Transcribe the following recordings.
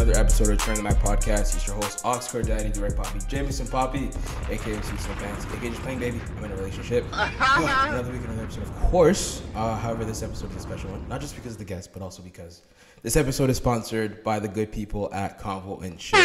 another episode of Turn the Mac Podcast. It's your host, Oxford Daddy, Direct Poppy, Jameson Poppy, aka MC Some Fans, aka Just Playing Baby. I'm in a relationship. Another week, another episode, of course. However, this episode is a special one, not just because of the guest, but also because this episode is sponsored by the good people at Convo and Chill.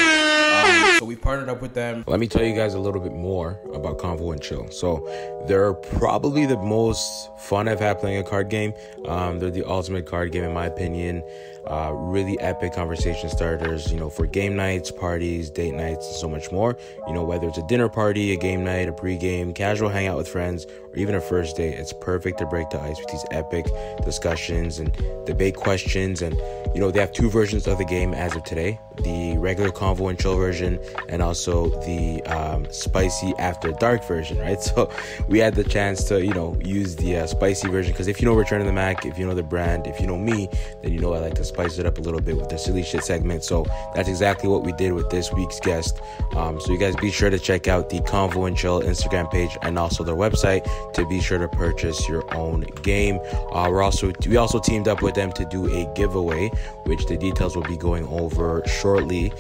So we partnered up with them. Let me tell you guys a little bit more about Convo and Chill. So they're probably the most fun I've had playing a card game. They're the ultimate card game in my opinion. Really epic conversation starters, for game nights, parties, date nights, and so much more. Whether it's a dinner party, a game night, a pregame, casual hangout with friends, or even a first date, it's perfect to break the ice with these epic discussions and debate questions. And they have two versions of the game as of today: the regular Convo and Chill version, and also the spicy After Dark version, right? So we had the chance to use the spicy version, because if you know Return of the Mac, if you know the brand, if you know me, then I like to spice it up a little bit with the silly shit segment. So that's exactly what we did with this week's guest. So you guys be sure to check out the Convo and Chill Instagram page and also their website to be sure to purchase your own game. We also teamed up with them to do a giveaway, which the details will be going over shortly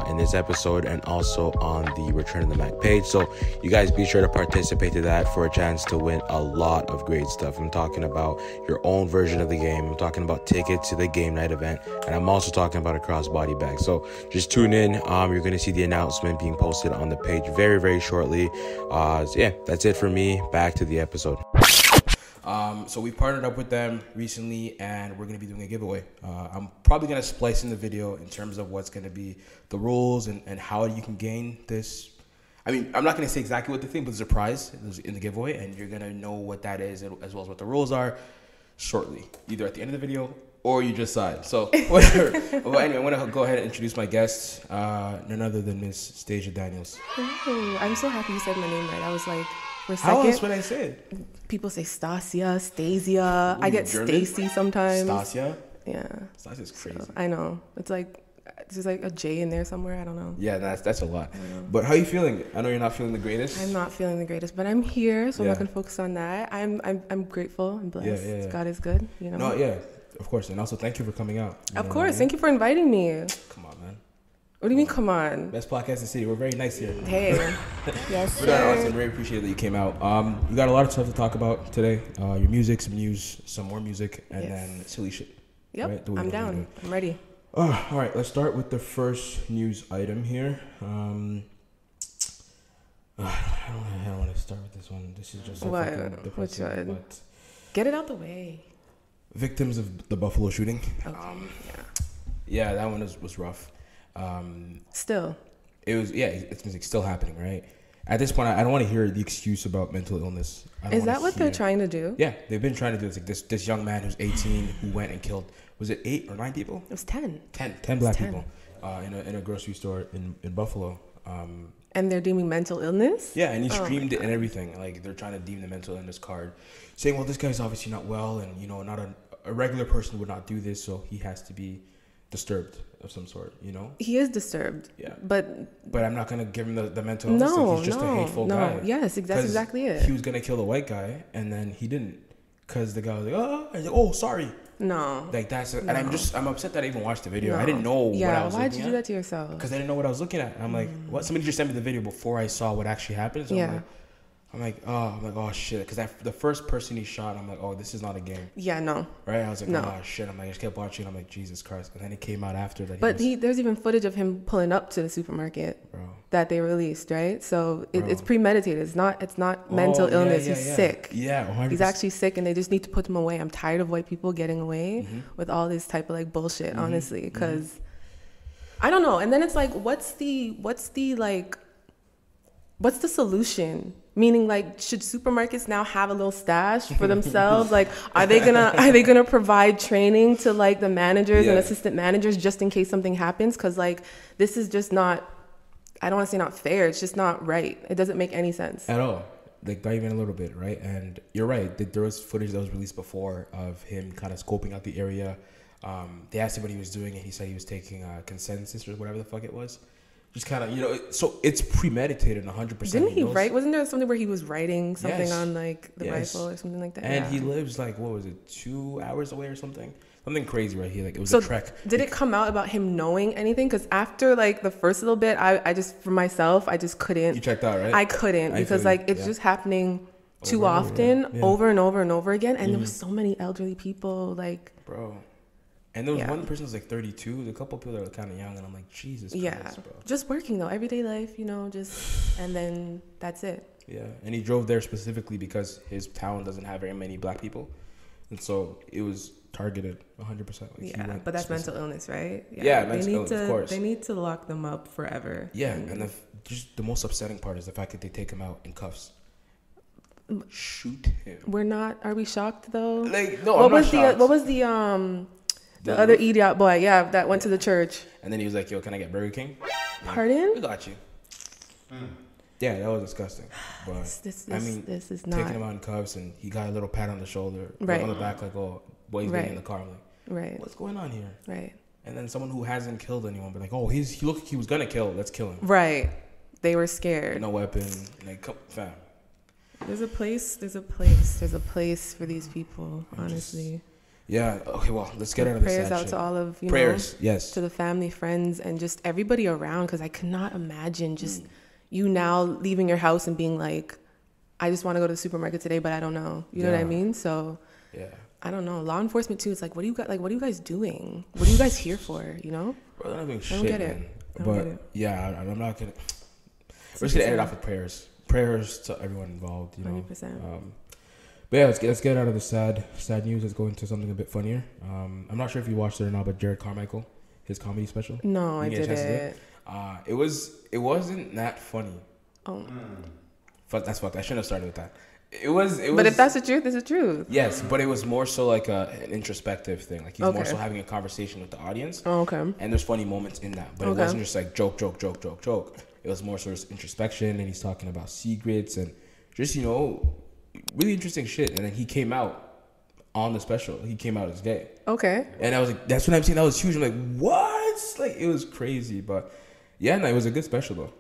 in this episode and also on the Return of the Mac page. So you guys be sure to participate to that for a chance to win a lot of great stuff. I'm talking about your own version of the game. I'm talking about tickets to the game night event, and I'm also talking about a crossbody bag. So just tune in. You're going to see the announcement being posted on the page very, very shortly. So yeah, that's it for me. Back to the episode. So we partnered up with them recently, and we're going to be doing a giveaway. I'm probably going to splice in the video in terms of what's going to be the rules and how you can gain this. I mean, I'm not going to say exactly what the thing, but there's a prize in the giveaway, and you're going to know what that is as well as what the rules are shortly, either at the end of the video or you just saw it. So whatever. Well, anyway, I want to go ahead and introduce my guest, none other than Miss Staasia Daniels. Oh, I'm so happy you said my name right. I was like, for a second. How else would I say it? People say Staasia, Staasia. I get German? Stacy sometimes. Staasia? Yeah. Stasia's crazy. So, I know. It's like, there's like a J in there somewhere. I don't know. Yeah, that's a lot. But how are you feeling? I know you're not feeling the greatest. I'm not feeling the greatest, but I'm here, so I'm not gonna focus on that. I'm grateful and blessed. Yeah. God is good. No, yeah, of course, and also thank you for coming out. Of course, thank you for inviting me. Come on, man. What do you mean, come on? Best podcast in the city. We're very nice here. Hey. Yes, sir. We're awesome. Very appreciated that you came out. We got a lot of stuff to talk about today. Your music, some news, some more music, and then silly shit. Yep, right? I'm down. I'm ready. All right, let's start with the first news item here. I don't want to start with this one. This is just so fucking depressing. Which one? Get it out the way. Victims of the Buffalo shooting. Okay. Yeah, that one was rough. Still. It was, it's like still happening, right? At this point, I don't want to hear the excuse about mental illness. Is that what they're trying to do? Yeah, they've been trying to do it. It's like this young man who's 18 who went and killed, was it 8 or 9 people? It was 10. 10 black people in a grocery store in Buffalo. And they're deeming mental illness? Yeah, and he streamed it and everything. Like, they're trying to deem the mental illness card, saying, well, this guy's obviously not well, and, not a regular person would not do this, so he has to be disturbed of some sort, He is disturbed. Yeah. But I'm not going to give him the mental illness. No, he's just a hateful guy. Yes, that's exactly it. He was going to kill the white guy, and then he didn't. Because the guy was like, oh, sorry. No. Like, and I'm upset that I even watched the video. No. I didn't know what I was looking at. Why'd you do that to yourself? Because I didn't know what I was looking at. I'm like, what? Somebody just sent me the video before I saw what actually happened. So I'm like, oh shit. Because the first person he shot, I'm like, oh, this is not a game. Yeah, no. Right? I was like, oh shit. I'm like, I just kept watching. I'm like, Jesus Christ. And then it came out after that. But there's even footage of him pulling up to the supermarket that they released, right? So it's premeditated. It's not mental illness. He's sick. Yeah, 100%. He's actually sick, and they just need to put him away. I'm tired of white people getting away with all this type of like bullshit, honestly, because I don't know. And then it's like, what's the solution? Meaning, like, should supermarkets now have a little stash for themselves? Like, are they gonna provide training to like the managers and assistant managers just in case something happens? Because like, this is just not, I don't want to say not fair. It's just not right. It doesn't make any sense at all. Like, not even a little bit, right? And you're right. There was footage that was released before of him kind of scoping out the area. They asked him what he was doing, and he said he was taking consensus or whatever the fuck it was. Just kind of, so it's premeditated 100%. Didn't he write? Wasn't there something where he was writing something on like the rifle or something like that? And he lives like, what was it, 2 hours away or something? something crazy right here. Like it was so a trek. Did it come out about him knowing anything? Because after like the first little bit, I just, for myself, I just couldn't. You checked out, right? I couldn't because like it's just happening too often, over and over and over again. And there was so many elderly people, like. Bro. And there was one person who's like 32. There's a couple people that are kind of young, and I'm like, Jesus Christ, bro. Just working though, everyday life, you know, just, and then that's it. Yeah, and he drove there specifically because his town doesn't have very many black people, and so it was targeted 100%. Like but that's mental illness, right? Mental illness, of course. They need to lock them up forever. Yeah, and just the most upsetting part is the fact that they take him out in cuffs. Shoot him. Are we shocked though? Like, no, I'm not shocked. What was the other idiot boy, that went to the church? And then he was like, yo, can I get Burger King? Pardon? We got you. Yeah, that was disgusting. But this is not taking him out in cuffs, and he got a little pat on the shoulder, on the back, like, oh, boy, he's getting in the car. I'm like, what's going on here? Right. And then someone who hasn't killed anyone, but like, oh, he looked like he was gonna kill. Let's kill him. Right. They were scared. No weapon. Like, come, fam. There's a place for these people, honestly. Okay, well, let's get out of this. Prayers out to all of prayers, yes, to the family, friends, and just everybody around, because I cannot imagine just you now leaving your house and being like, I just want to go to the supermarket today, but I don't know. You know what I mean? So I don't know. Law enforcement too. It's like, what are you guys doing? What are you guys here for? You know? Bro, they're not doing shit, I don't get man. it. But I'm not gonna. We're just gonna end it off with prayers. Prayers to everyone involved. 100%. But yeah, let's get out of the sad news. Let's go into something a bit funnier. I'm not sure if you watched it or not, but Jerrod Carmichael, his comedy special. No, I didn't. It wasn't that funny. Oh. That's fucked. I shouldn't have started with that. It was. But if that's the truth, it's the truth. Yes, but it was more so like an introspective thing. Like he's more so having a conversation with the audience. Oh, okay. And there's funny moments in that, but it wasn't just like joke. It was more sort of introspection, and he's talking about secrets and just really interesting shit. And then he came out on the special. He came out as gay. Okay. And I was like, that's what I'm saying. That was huge. I'm like, what? Like it was crazy, but yeah, no, it was a good special though.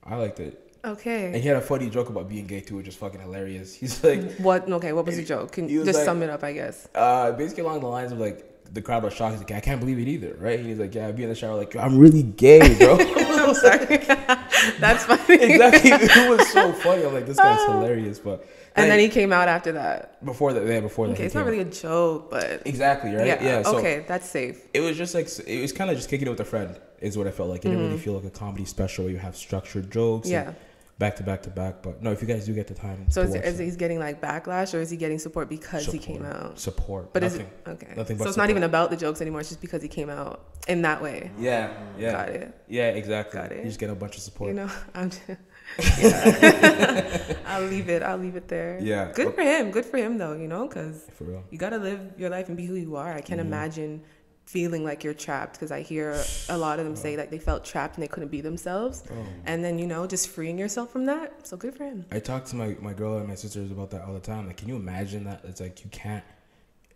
I liked it. Okay. And he had a funny joke about being gay too, which is fucking hilarious. He's like, what? Okay, what was the joke? Can you just sum it up, I guess? Basically along the lines of like, the crowd was shocked. He's like, I can't believe it either, right? And he's like, yeah, I'd be in the shower like, I'm really gay, bro. I'm sorry. That's funny. Exactly. It was so funny. I'm like, this guy's hilarious, but. And then he came out after that. Before that. Okay, it's not really a joke, but. Exactly, right? Yeah. So okay, that's safe. It was just like, it was kind of just kicking it with a friend, is what I felt like. It didn't really feel like a comedy special where you have structured jokes. Yeah. Back to back. But no, if you guys do get the time. So is he getting like backlash, or is he getting support because he came out? Support. But nothing. Nothing but so it's not even about the jokes anymore. It's just because he came out in that way. Yeah. Got it. Yeah, exactly. Got it. You just get a bunch of support. I'm just, yeah. I'll leave it there. Yeah. Good for him though, because you got to live your life and be who you are. I can't imagine feeling like you're trapped, because I hear a lot of them say like they felt trapped and they couldn't be themselves. And then just freeing yourself from that. So good for him. I talk to my girl and my sisters about that all the time. Like, can you imagine that? It's like you can't,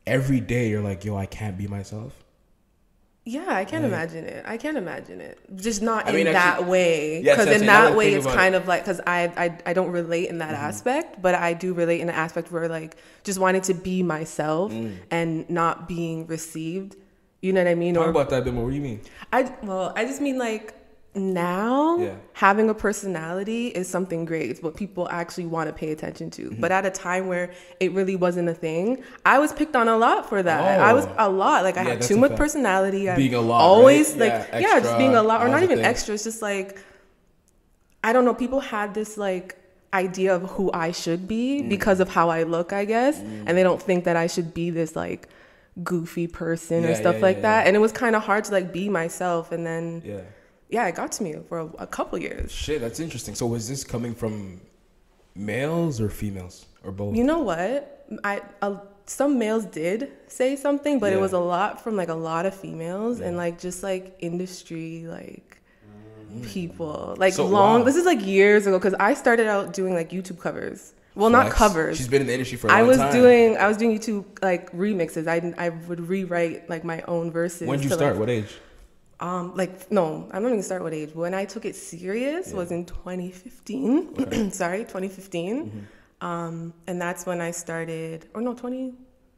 every day you're like, yo, I can't be myself. Yeah, I can't imagine it. Just not in that way. Because in that way, it's kind of like, because I don't relate in that aspect, but I do relate in an aspect where like just wanting to be myself and not being received. You know what I mean? Talk about that a bit more. What do you mean? I just mean like now having a personality is something great. It's what people actually want to pay attention to. But at a time where it really wasn't a thing, I was picked on a lot for that. I was a lot. Like I had too much personality. Being a lot. Always right? like just being a lot, or not even extra. It's just like, I don't know. People had this like idea of who I should be because of how I look, I guess, and they don't think that I should be this like goofy person or stuff like that. And it was kind of hard to like be myself, and then it got to me for a couple years. Shit, that's interesting. So was this coming from males or females or both? You know what, some males did say something, but it was a lot from like a lot of females and like just like industry like people like so, this is like years ago, because I started out doing like YouTube covers. Well, not covers. She's been in the industry for a long time. I was doing YouTube like remixes. I would rewrite like my own verses. When did you start? What age? No, I'm not even start what age. When I took it serious was in 2015. Okay. Sorry, 2015. And that's when I started. Or no,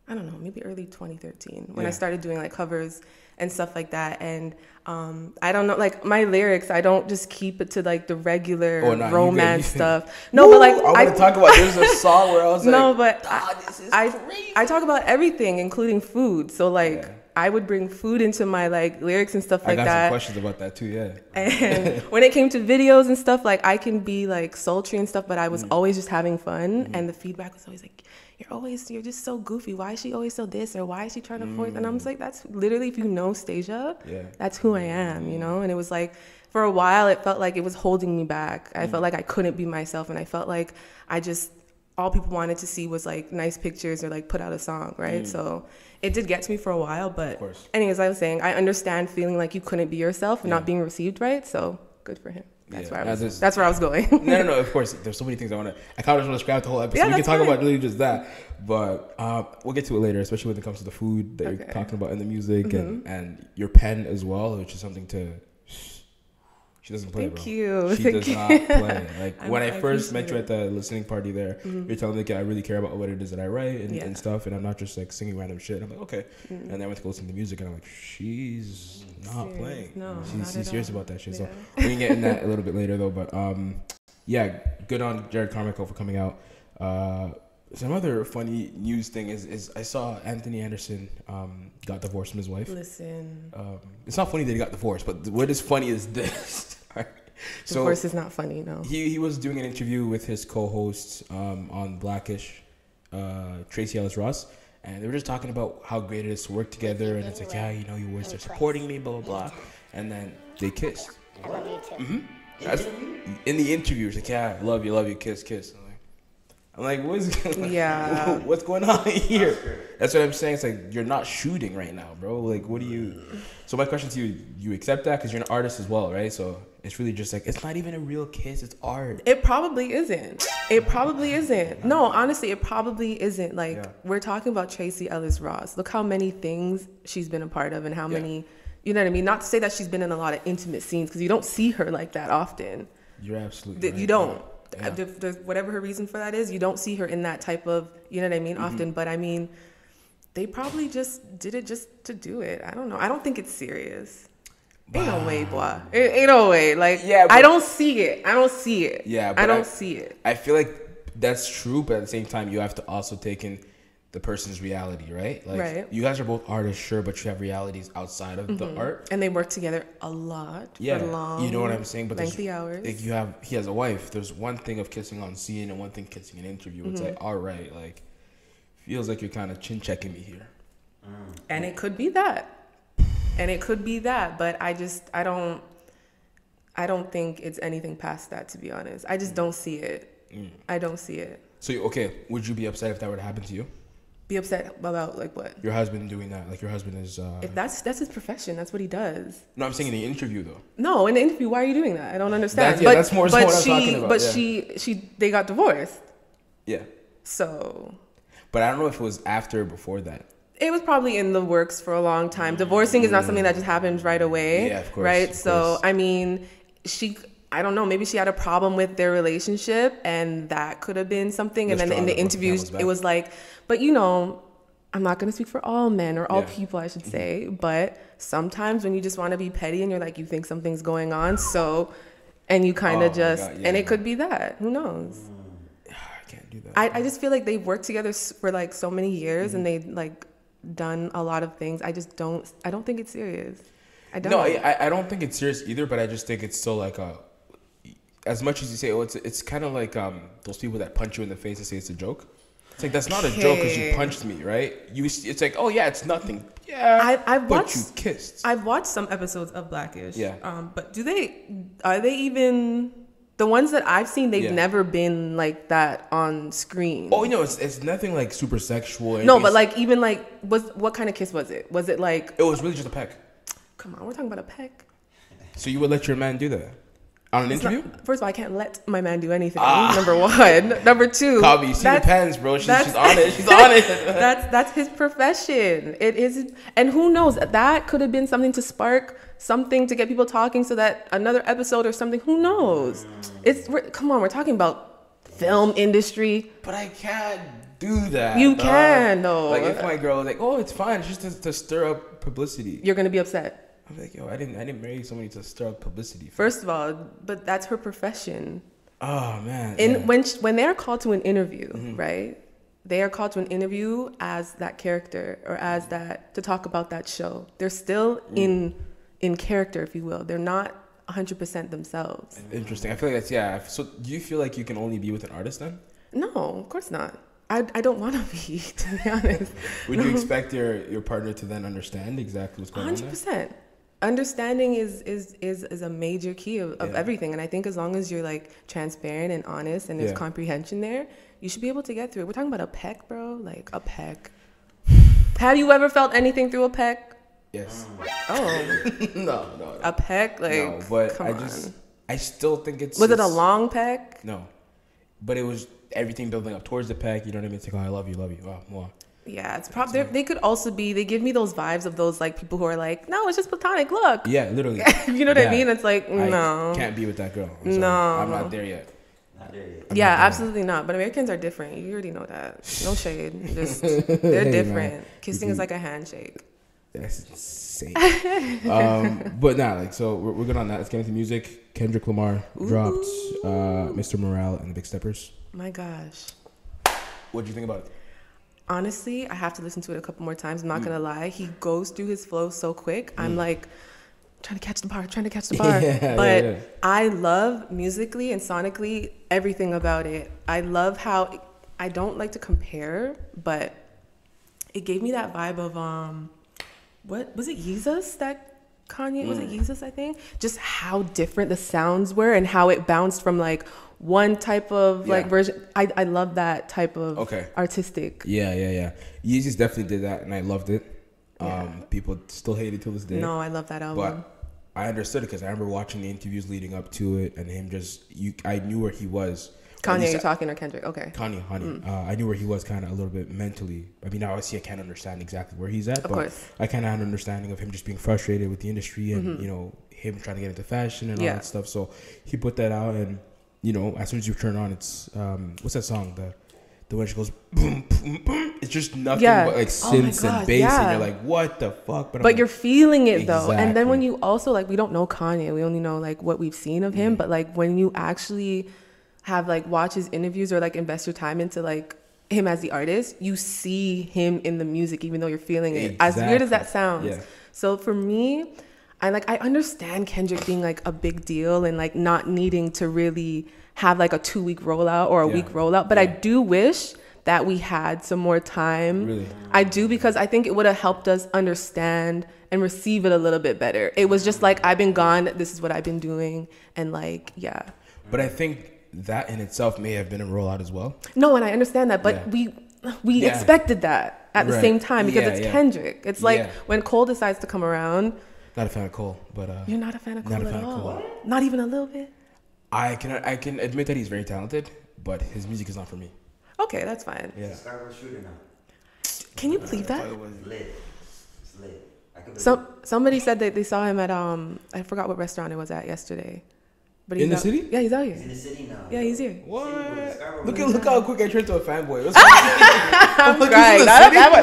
I don't know, maybe early 2013 when I started doing like covers and stuff like that. And I don't know, like my lyrics, I don't just keep it to like the regular romance stuff. No, but like I want to talk about. There's a song where I was no, like, but this is crazy. I talk about everything, including food. So like I would bring food into my like lyrics and stuff like that. I got some questions about that too. Yeah. And when it came to videos and stuff, like I can be like sultry and stuff, but I was always just having fun, and the feedback was always like, you're just so goofy. Why is she always so this, or why is she trying to force? And I'm just like, that's literally, if you know Staasia, that's who I am, you know? And it was like, for a while, it felt like it was holding me back. I felt like I couldn't be myself, and I felt like all people wanted to see was like nice pictures or like put out a song, right? So it did get to me for a while, but anyways, I was saying, I understand feeling like you couldn't be yourself and not being received right, so good for him. That's where I was going. No, of course. There's so many things I kind of just want to scrap the whole episode. We can talk about literally just that, but we'll get to it later, especially when it comes to the food that you're talking about in the music and your pen as well, which is something to. She doesn't play, Thank you. She does not play. Like when I first met you at the listening party there, you're telling me, I really care about what it is that I write and stuff, and I'm not just like singing random shit. I'm like, okay. And then I went to go listen to music, and I'm like, she's not playing. No, she's serious about that shit. So we can get in that a little bit later though. But good on Jerrod Carmichael for coming out. Some other funny news thing is I saw Anthony Anderson got divorced from his wife. Listen, it's not funny that he got divorced, but what is funny is this. Divorce is not funny, no. He was doing an interview with his co-hosts on Blackish, Tracee, Ellis, Ross, and they were just talking about how great it is to work together, and it's like, you always are supporting me, blah, blah, blah. And then they kissed. I love you too. That's, in the interview, it's like, I love you, kiss. I'm like, what's going on here? That's what I'm saying. It's like, you're not shooting right now, bro. Like, what do you... So my question to you, you accept that? Because you're an artist as well, right? So it's really just like, it's not even a real kiss. It's art. It probably isn't. No, honestly, it probably isn't. Like, we're talking about Tracee Ellis Ross. Look how many things she's been a part of and how many... You know what I mean? Not to say that she's been in a lot of intimate scenes, because you don't see her like that often. You're absolutely right. You don't. Whatever her reason for that is, you don't see her in that type of, you know what I mean, often. But I mean, they probably just did it just to do it. I don't know. I don't think it's serious. Ain't no way, boy. Ain't no way. Like, I don't see it. Yeah, but I don't see it. I feel like that's true, but at the same time, you have to also take in the person's reality, right? Like, you guys are both artists, sure, but you have realities outside of the art, and they work together a lot. For long, you know what I'm saying. But lengthy hours. Like he has a wife. There's one thing of kissing on scene and one thing kissing in an interview. It's like, all right, like, feels like you're kind of chin checking me here. And it could be that, but I don't think it's anything past that, to be honest. I just don't see it. I don't see it. So would you be upset if that were to happen to you? Be upset about like what? Your husband doing that. Like, your husband is... If that's his profession. That's what he does. No, I'm saying in the interview, though. No, in the interview, why are you doing that? I don't understand. That's more so what I'm talking about. But they got divorced. Yeah. So... But I don't know if it was after or before that. It was probably in the works for a long time. Divorcing is not something that just happens right away. Yeah, of course. Right? So, I mean, I don't know, maybe she had a problem with their relationship, and that could have been something. And then in the interviews, it was like, but I'm not going to speak for all men or all people, I should say, but sometimes when you just want to be petty and you're like, you think something's going on, and you kind of and it could be that. Who knows? I can't do that. I just feel like they've worked together for like so many years and they like done a lot of things. I don't think it's serious. I don't. No, I don't think it's serious either, but I just think it's so like as much as you say, it's kind of like those people that punch you in the face and say it's a joke. It's like, that's not a joke because you punched me, right? It's like, oh yeah, it's nothing. Yeah, but you kissed. I've watched some episodes of Blackish. Yeah. But are they even the ones that I've seen? They've never been like that on screen. Oh, it's nothing like super sexual. No, but like even like what kind of kiss was it? Was it like? It was really just a peck. Come on, we're talking about a peck. So you would let your man do that? On an interview? First of all, I can't let my man do anything. Number one. Number two. Cobby, you see the pens, bro. She's on it. She's on it. That's his profession. It is. And who knows? That could have been something to spark something to get people talking so that another episode or something. Who knows? Come on, we're talking about film industry. But I can't do that. You can, though. Like if my girl was like, oh, it's fine, it's just to stir up publicity. You're gonna be upset. I'm like, yo, I didn't marry somebody to stir up publicity. First of all, but that's her profession. Oh man. And when they are called to an interview, right? They are called to an interview as that character or as that to talk about that show. They're still in character, if you will. They're not 100% themselves. Interesting. I feel like that's So do you feel like you can only be with an artist then? No, of course not. I don't want to be, to be honest. Would you expect your partner to then understand exactly what's going on? 100%. Understanding is a major key of everything, and I think as long as you're like transparent and honest and there's comprehension there, you should be able to get through it. We're talking about a peck, bro. Like a peck. Have you ever felt anything through a peck? Yes. Oh. No. A peck? Like, no, but come on. I still think it's... Was it a long peck? No. But it was everything building up towards the peck. You know what I mean? It's like, oh, I love you. Oh, wow. Yeah, it's probably... They could also be... They give me those vibes of those, like, people who are like, no, it's just platonic. Look. Yeah, literally. You know what I mean? It's like, no. I can't be with that girl. No. I'm not there yet. Yeah, absolutely not. But Americans are different. You already know that. No shade. Just they're different. Man. Kissing is like a handshake. That's insane. But like, so we're good on that. Let's get into music. Kendrick Lamar dropped Mr. Morale and the Big Steppers. My gosh. What do you think about it? Honestly, I have to listen to it a couple more times. I'm not gonna lie. He goes through his flow so quick. I'm like trying to catch the bar. But I love musically and sonically everything about it. I love how I don't like to compare, but it gave me that vibe of what was it, Yeezus that Kanye was it Yeezus, I think? Just how different the sounds were and how it bounced from like one type of like version. I love that type of artistic. Yeah. Yeezus definitely did that and I loved it. People still hate it till this day. No, I love that album. But I understood it because I remember watching the interviews leading up to it and him I knew where he was. Kanye, you're talking, or Kendrick? Okay. Kanye. I knew where he was kind of a little bit mentally. I mean, obviously I can't understand exactly where he's at, of course. I kind of had an understanding of him just being frustrated with the industry and, you know, him trying to get into fashion and all that stuff. So he put that out and, you know, as soon as you turn on, it's, what's that song? The one she goes, boom, boom, boom. It's just nothing but like synths and bass and you're like, what the fuck? But you're feeling it though. And then when you also, like, we don't know Kanye. We only know like what we've seen of him. But like when you actually have like watch his interviews or like invest your time into like him as the artist, you see him in the music even though you're feeling it. As weird as that sounds. So for me, I understand Kendrick being like a big deal and like not needing to really have like a 2-week rollout or a week rollout, but I do wish that we had some more time. Really? I do, because I think it would have helped us understand and receive it a little bit better. It was just like, I've been gone, this is what I've been doing, and like, But I think that in itself may have been a rollout as well. No, and I understand that, but we expected that at the same time because it's Kendrick. It's like when Cole decides to come around. Not a fan of Cole, but you're not a fan of Cole at all. Not even a little bit. I can admit that he's very talented, but his music is not for me. Okay, that's fine. Yeah. Can you believe that? It's lit. Somebody said that they saw him at I forgot what restaurant it was at yesterday. But in the city? Yeah, he's out here. He's in the city now. Yeah, he's here. What? Look how quick I turned to a fanboy. I'm crying.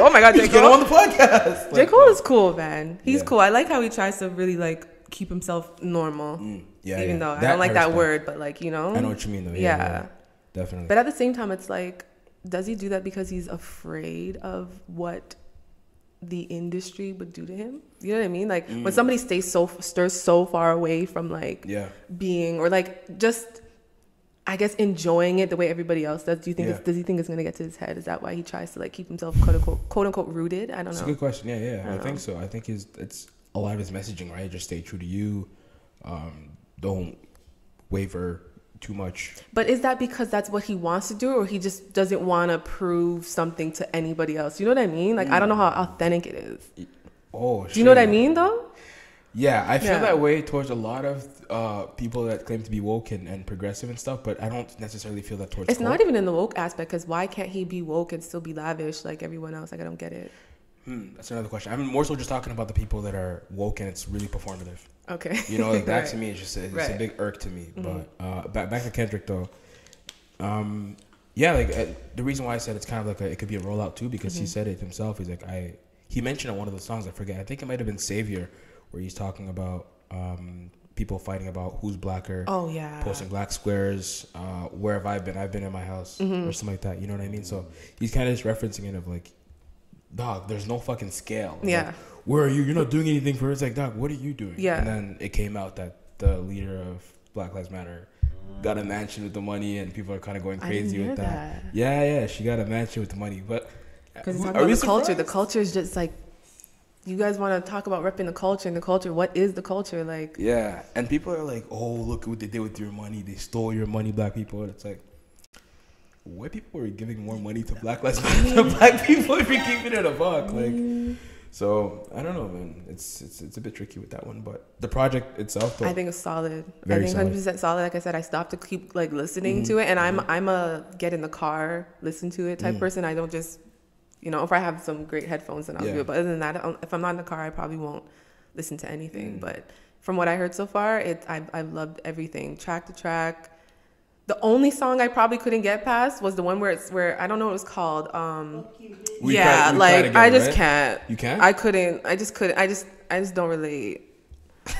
Oh my God, J. Get Cole on the podcast. J. Cole is cool, man. He's cool. I like how he tries to really like keep himself normal. Even though I don't like that word, but like, you know. I know what you mean though. Yeah. Definitely. But at the same time, it's like, does he do that because he's afraid of what the industry would do to him? You know what I mean? Like when somebody stirs so far away from like being, or like just, I guess, enjoying it the way everybody else does. Do you think does he think it's gonna get to his head? Is that why he tries to like keep himself quote unquote rooted? I don't know. It's a good question. I think so. I think it's a lot of his messaging, right? Just stay true to you. Don't waver too much. But is that because that's what he wants to do, or he just doesn't want to prove something to anybody else? You know what I mean? Like I don't know how authentic it is. Oh, do you know what I mean though? Yeah, I feel that way towards a lot of people that claim to be woke and progressive and stuff, but I don't necessarily feel that towards It's Cole. Not even in the woke aspect, because why can't he be woke and still be lavish like everyone else? Like I don't get it. That's another question. I'm more so just talking about the people that are woke and it's really performative. Okay. You know, like that to me is just it's a big irk to me. But back to Kendrick though. Yeah, like the reason why I said it's kind of like it could be a rollout too, because he said it himself. He's like, he mentioned on one of the songs, I forget, I think it might have been Savior, where he's talking about people fighting about who's blacker. Oh yeah. Posting black squares. Where have I been? I've been in my house or something like that. You know what I mean? So he's kind of just referencing it of like, dog, there's no fucking scale. Yeah. Like, where are you? You're not doing anything for it. It's like, dog, what are you doing? Yeah. And then it came out that the leader of Black Lives Matter got a mansion with the money, and people are kind of going crazy with that. Yeah, she got a mansion with the money, but because it's about the culture. The culture is just like, you guys want to talk about repping the culture, and the culture. What is the culture like? Yeah, and people are like, oh, look at what they did with your money. They stole your money, black people. And it's like, white people are giving more money to Black Lives Matter than black people if you're keeping it a buck. Like, so I don't know, man. It's a bit tricky with that one, but the project itself, though, I think it's solid. Very I think 100% solid. Like I said, I stopped to keep like listening to it, and I'm a get in the car, listen to it type person. I don't just, if I have some great headphones, then I'll do it. But other than that, if I'm not in the car, I probably won't listen to anything. But from what I heard so far, I've loved everything, track to track. The only song I probably couldn't get past was the one where I don't know what it was called. I just can't. You can't? I couldn't. I just couldn't. I just don't relate.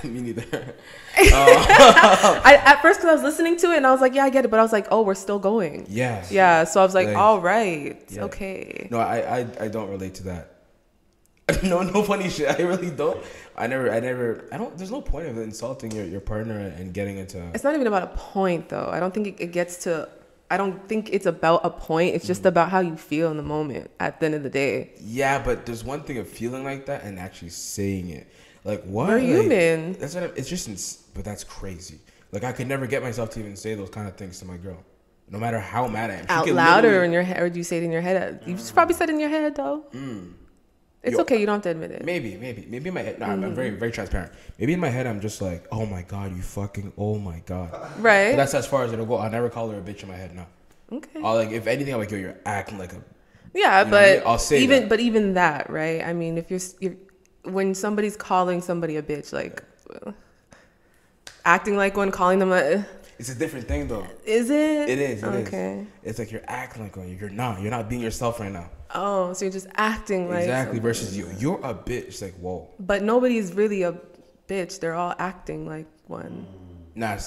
Me neither. At first, because I was listening to it and I was like, yeah, I get it, but I was like, oh, we're still going. Yeah. Yeah. So I was like, all right, okay. No, I don't relate to that. No funny shit. I really don't. I don't. There's no point of insulting your partner and getting into. It's not even about a point, though. I don't think it gets to. I don't think it's about a point. It's just about how you feel in the moment at the end of the day. Yeah, but there's one thing of feeling like that and actually saying it. Like, what? We're human. That's what it's just. But that's crazy. Like, I could never get myself to even say those kind of things to my girl, no matter how mad I am. Out loud or in your head, or do you say it in your head? You probably said it in your head, though. It's okay. You don't have to admit it. Maybe in my head. No, I'm very, very transparent. Maybe in my head, I'm just like, oh my God, you fucking, oh my God. Right. But that's as far as it'll go. I'll never call her a bitch in my head now. Okay. I'll like, if anything, I'm like, yo, you're acting like a. Yeah, but I'll say even, that. but even that, right? I mean, if you're when somebody's calling somebody a bitch, like acting like one, calling them a. It's a different thing, though. Is it? It is. Okay. It's like you're acting like one. You're not. You're not being yourself right now. Oh, so you're just acting like exactly versus you're a bitch. It's like, whoa. But nobody's really a bitch. They're all acting like one. Nah,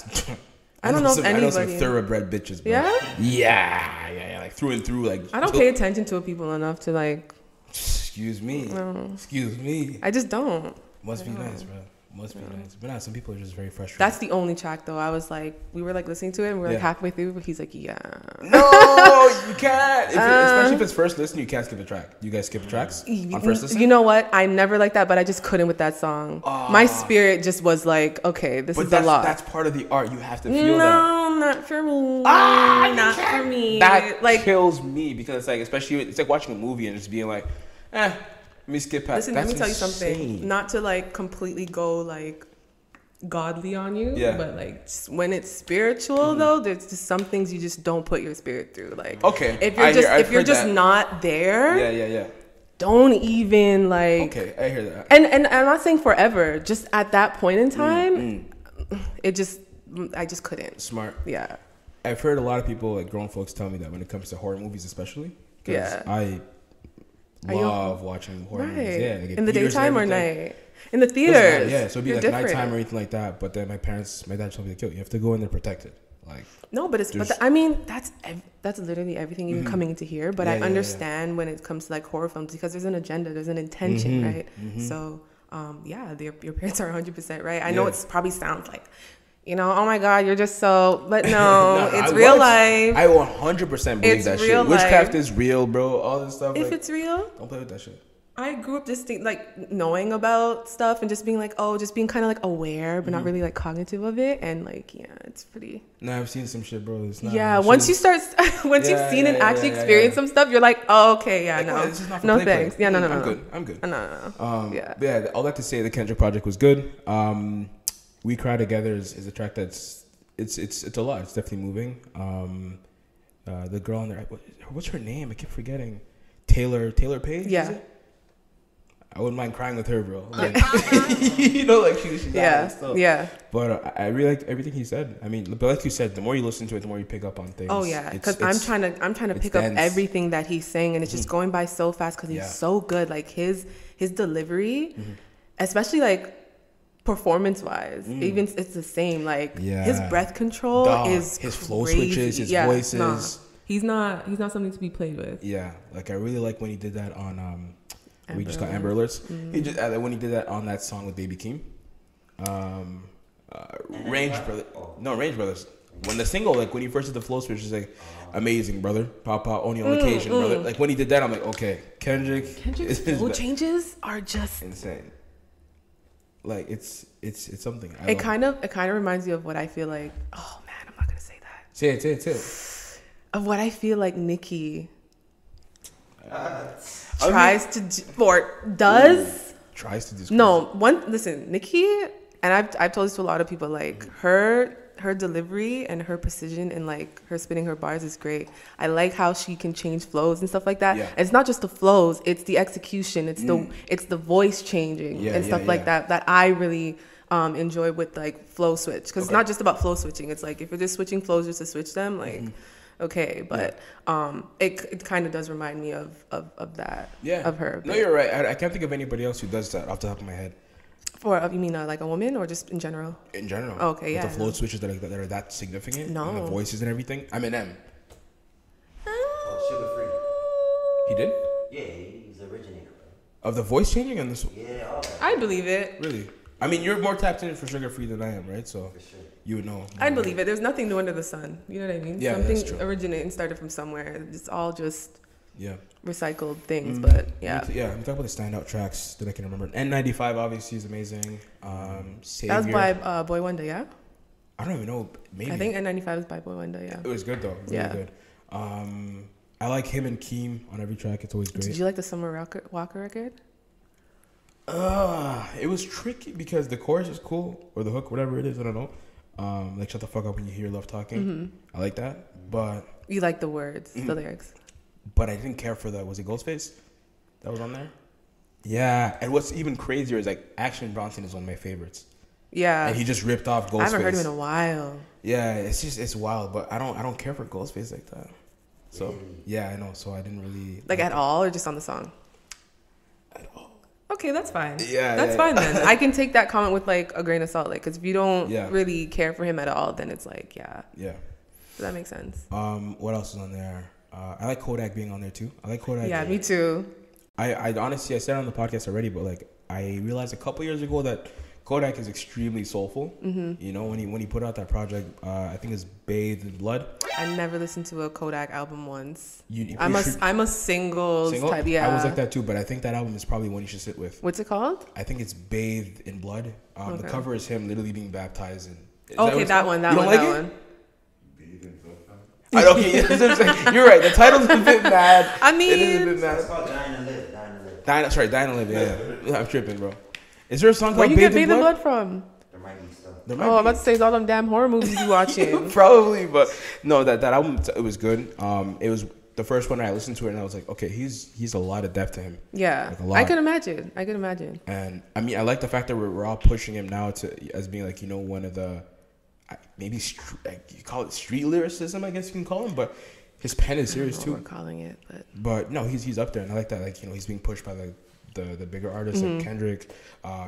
I don't know if anybody. I know some thoroughbred bitches, bro. Yeah? Yeah, like through and through, like. I don't pay attention to people enough to like. Excuse me. No. Excuse me. I just don't. Must be nice, bro. Must be nice. But nah, some people are just very frustrated. That's the only track, though. I was like, we were like listening to it, and we were like halfway through, but he's like, yeah. No, you can't. Especially if it's first listen, you can't skip a track. You guys skip tracks on first listen? You know what? I never like that, but I just couldn't with that song. My spirit just was like, okay, this is a lot. That's part of the art. You have to feel that. No, not for me. Not for me. That like kills me because it's like, especially, it's like watching a movie and just being like, let me skip past. Listen, let me tell you something. Not to like completely go like godly on you, but like when it's spiritual though, there's just some things you just don't put your spirit through. Like, okay, if you're just not there, yeah. Don't even like. Okay, I hear that. And I'm not saying forever. Just at that point in time, I just couldn't. Smart. Yeah. I've heard a lot of people, like grown folks, tell me that when it comes to horror movies, especially. Yeah. I love watching horror movies. Yeah, like in the daytime or night? In the theaters. Yeah, so it'd be like nighttime or anything like that. But then my dad told me to kill you. You have to go in there protected. Like no, but I mean that's literally everything even coming into here. But I understand when it comes to like horror films because there's an agenda, there's an intention, right? So your parents are 100% right. I know it's probably sounds like. Oh my God, you're just so... But no, it's real life. I 100% believe that shit. Witchcraft is real, bro. All this stuff. If it's real... Don't play with that shit. I grew up just knowing about stuff and just being like, just being kind of like aware, but not really like cognitive of it. And like, it's pretty... No, I've seen some shit, bro. It's not... Yeah, once you've seen and actually experienced some stuff, you're like, oh, okay, yeah, no. This is not for no play. Thanks. Yeah, no. I'm good. No. Yeah, all that to say, the Kendrick project was good. We Cry Together is a track that's it's a lot. It's definitely moving. The girl in there, what's her name? I keep forgetting. Taylor Page. Yeah. I wouldn't mind crying with her, bro. Like, you know, like she's yeah, stuff. yeah. But I really liked everything he said. I mean, but like you said, the more you listen to it, the more you pick up on things. Oh yeah, because I'm trying to pick up everything that he's saying, and it's just going by so fast because he's so good. Like his delivery, especially like performance wise, even it's the same. Like his breath control is his crazy. Flow switches, his voices. Nah. He's not something to be played with. Yeah, like I really like when he did that on we just got Amber Alerts. He just when he did that on that song with Baby Keem. Range Brothers. When the single, like when he first did the flow switch, is like amazing, brother. Papa only on occasion, brother. Like when he did that, I'm like, okay, Kendrick's flow changes are just insane. Like it's something. It kind of reminds you of what I feel like. Oh man, I'm not gonna say that. Say it. Of what I feel like Nicki tries to do. No, listen, Nicki, and I've told this to a lot of people, like her delivery and her precision and like her spinning her bars is great. I like how she can change flows and stuff like that. Yeah. It's not just the flows, it's the execution, it's the voice changing and stuff like that I really enjoy with like flow switch, because it's not just about flow switching. It's like if you're just switching flows just to switch them, like okay, but it kind of does remind me of that, of her. No, you're right. I can't think of anybody else who does that off the top of my head. You mean like a woman or just in general? In general. Oh, okay, with the flow switches that are that significant. No. And the voices and everything. Eminem. Sugar Free. He did? Yeah, he's the originator. Of the voice changing on this one? Yeah, all that. I believe it. Really? I mean, you're more tapped in for Sugar Free than I am, right? So For sure. you would know. I believe it. There's nothing new under the sun. You know what I mean? Yeah, Something that's true. originated and started from somewhere. It's all just Yeah. recycled things, but yeah. Yeah, I'm talking about the standout tracks that I can remember. N95 obviously is amazing. Savior. That was by Boy Wonder, yeah? I don't even know. Maybe. I think N95 was by Boy Wonder, yeah. It was good though. Really good. I like him and Keem on every track. It's always great. Did you like the Summer Walker record? It was tricky because the chorus is cool, or the hook, whatever it is. I don't know. Like shut the fuck up when you hear love talking. I like that, but you like the words, the lyrics. But I didn't care for was it Ghostface that was on there? Yeah, and what's even crazier is like Action Bronson is one of my favorites. Yeah, and he just ripped off Ghostface. I haven't heard him in a while. Yeah, it's wild, but I don't care for Ghostface like that. So yeah, I know. So I didn't really like at all, or just on the song. At all. Okay, that's fine. Yeah, that's fine then. I can take that comment with like a grain of salt, like because if you don't really care for him at all, then it's like yeah. Does that make sense? What else is on there? I like Kodak being on there too. I like Kodak. Yeah, me too. I honestly, I said it on the podcast already, but like I realized a couple years ago that Kodak is extremely soulful. You know, when he put out that project, I think it's Bathed in Blood. I never listened to a Kodak album once. I'm a singles type. Yeah, I was like that too, but I think that album is probably one you should sit with. What's it called? I think it's Bathed in Blood. The cover is him literally being baptized. That one. Okay, you're right. The title's a bit mad. I mean, it is a bit mad. It's called Dying to Live. Sorry, Dying to Live. Yeah, I'm tripping, bro. Is there a song called Bathed in Blood? Where you get Bathed in Blood from? There might be stuff. I'm about to say it's all them damn horror movies you watching. Probably, but no, that album, it was good. It was the first one I listened to it, and I was like, okay, he's a lot of depth to him. Yeah, like a lot. I can imagine. And I mean, I like the fact that we're all pushing him now as being like, you know, one of the maybe you call it street lyricism, I guess you can call him, but his pen is serious too. We're calling it, but no, he's up there, and I like that. Like, you know, he's being pushed by the bigger artists like Kendrick,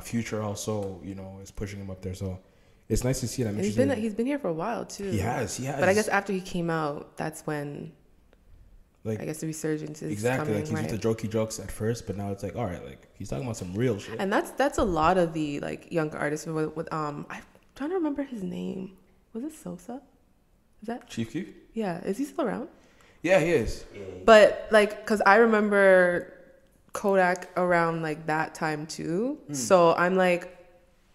Future also, you know, is pushing him up there. So it's nice to see that. He's been here for a while too. He has. But I guess after he came out, that's when, like, I guess the resurgence is exactly coming, like he's with the jokey jokes at first, but now it's like, all right, like he's talking about some real shit. And that's a lot of the like younger artists with I'm trying to remember his name. Was it Sosa? Is that Chief Keef? Yeah, is he still around? Yeah, he is. But like, because I remember Kodak around like that time too. So I'm like,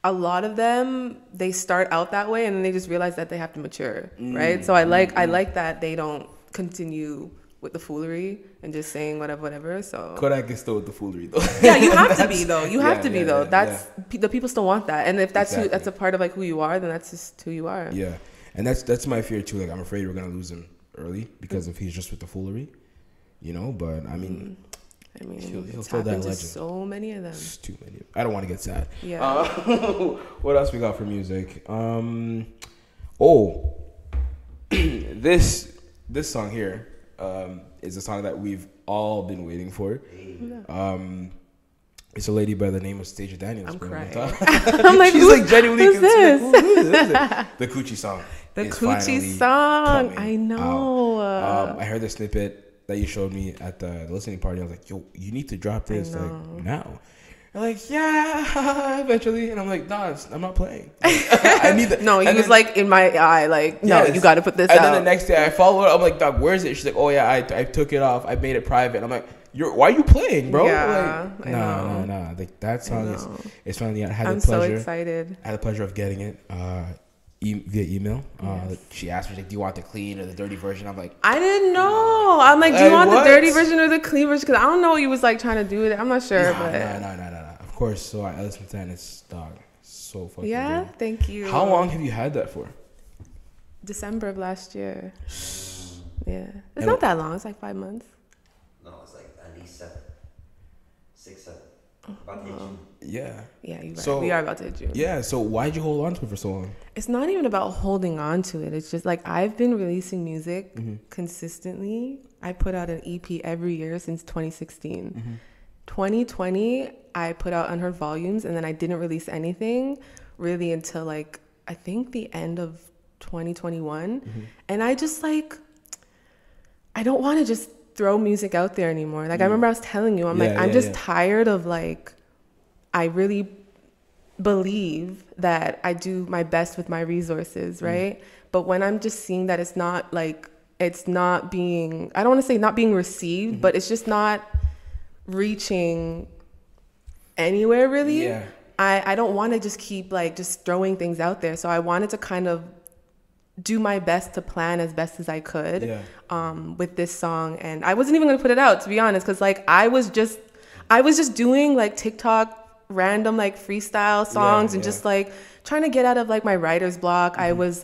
a lot of them, they start out that way and then they just realize that they have to mature, right? So I like that they don't continue with the foolery and just saying whatever. So Kodak is still with the foolery though. Yeah, you have to be though. You have to be though. That's the people still want that, and if that's that's a part of like who you are, then that's just who you are. Yeah, and that's my fear too. Like, I'm afraid we're gonna lose him early because if he's just with the foolery, you know. But I mean, I mean, he'll it's fill that happened to legend. so many of them. It's too many. I don't want to get sad. Yeah. What else we got for music? This song here is a song that we've all been waiting for. It's a lady by the name of Staasia Daniels. I'm crying. I'm like, she's like genuinely who's this? Who is it? The Coochie Song. The is Coochie finally Song. coming I know. out. I heard the snippet that you showed me at the listening party. I was like, yo, you need to drop this like now. They're like, yeah, eventually. And I'm like, nah, I'm not playing. I need that. No, he was like in my eye, like, no, you got to put this out. And then the next day I follow her. I'm like, dog, where is it? She's like, oh, yeah, I took it off. I made it private. I'm like, why are you playing, bro? Yeah, like, no. Like, that song is finally out. I'm so excited. I had the pleasure of getting it via email. She asked me, like, do you want the clean or the dirty version? I'm like, I didn't know. I'm like, do you want the dirty version or the clean version? Because I don't know what you was like trying to do with it. I'm not sure. No. Of course. So I listened to it and it's, dog, so fucking good. Thank you. How long have you had that for? December of last year. Yeah. It's not that long. It's like 5 months. No, it's like at least 6, 7. About to hit June. Yeah. Yeah, you're right. So, we are about to hit June. Yeah. So why'd you hold on to it for so long? It's not even about holding on to it. It's just like I've been releasing music consistently. I put out an EP every year since 2016. 2020, I put out Unheard Volumes, and then I didn't release anything really until like I think the end of 2021. And I just like, I don't want to just throw music out there anymore. Like I remember I was telling you, I'm just tired of like, I really believe that I do my best with my resources, right? But when I'm just seeing that it's not like, it's not being, I don't want to say not being received, but it's just not reaching anywhere really. Yeah. I don't want to just keep like just throwing things out there. So I wanted to kind of do my best to plan as best as I could with this song. And I wasn't even going to put it out, to be honest, because like I was just doing like TikTok random like freestyle songs and just like trying to get out of like my writer's block. I was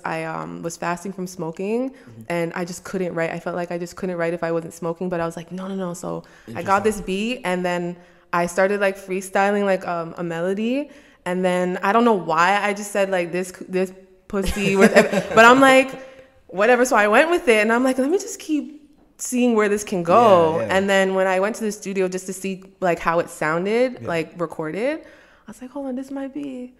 fasting from smoking and I just couldn't write. I felt like I just couldn't write if I wasn't smoking, but I was like, no. So I got this beat and then I started like freestyling like a melody, and then I don't know why I just said like this pussy with, but I'm like, whatever. So I went with it and I'm like, let me just keep seeing where this can go. And then when I went to the studio just to see like how it sounded, like recorded, I was like, hold on, this might be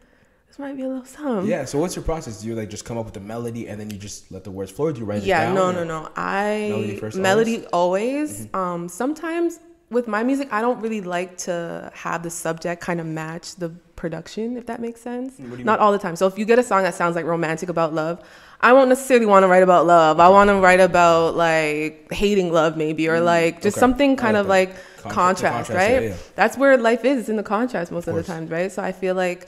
a little something. Yeah. So what's your process? Do you like just come up with the melody and then you just let the words flow? Do you write it down? No. Melody always. Sometimes with my music, I don't really like to have the subject kind of match the production, if that makes sense. Not all the time. So if you get a song that sounds like romantic about love, I won't necessarily want to write about love. I want to write about like hating love maybe, or like just something kind of like contrast, right? Yeah. That's where life is. It's in the contrast most of the times, right? So I feel like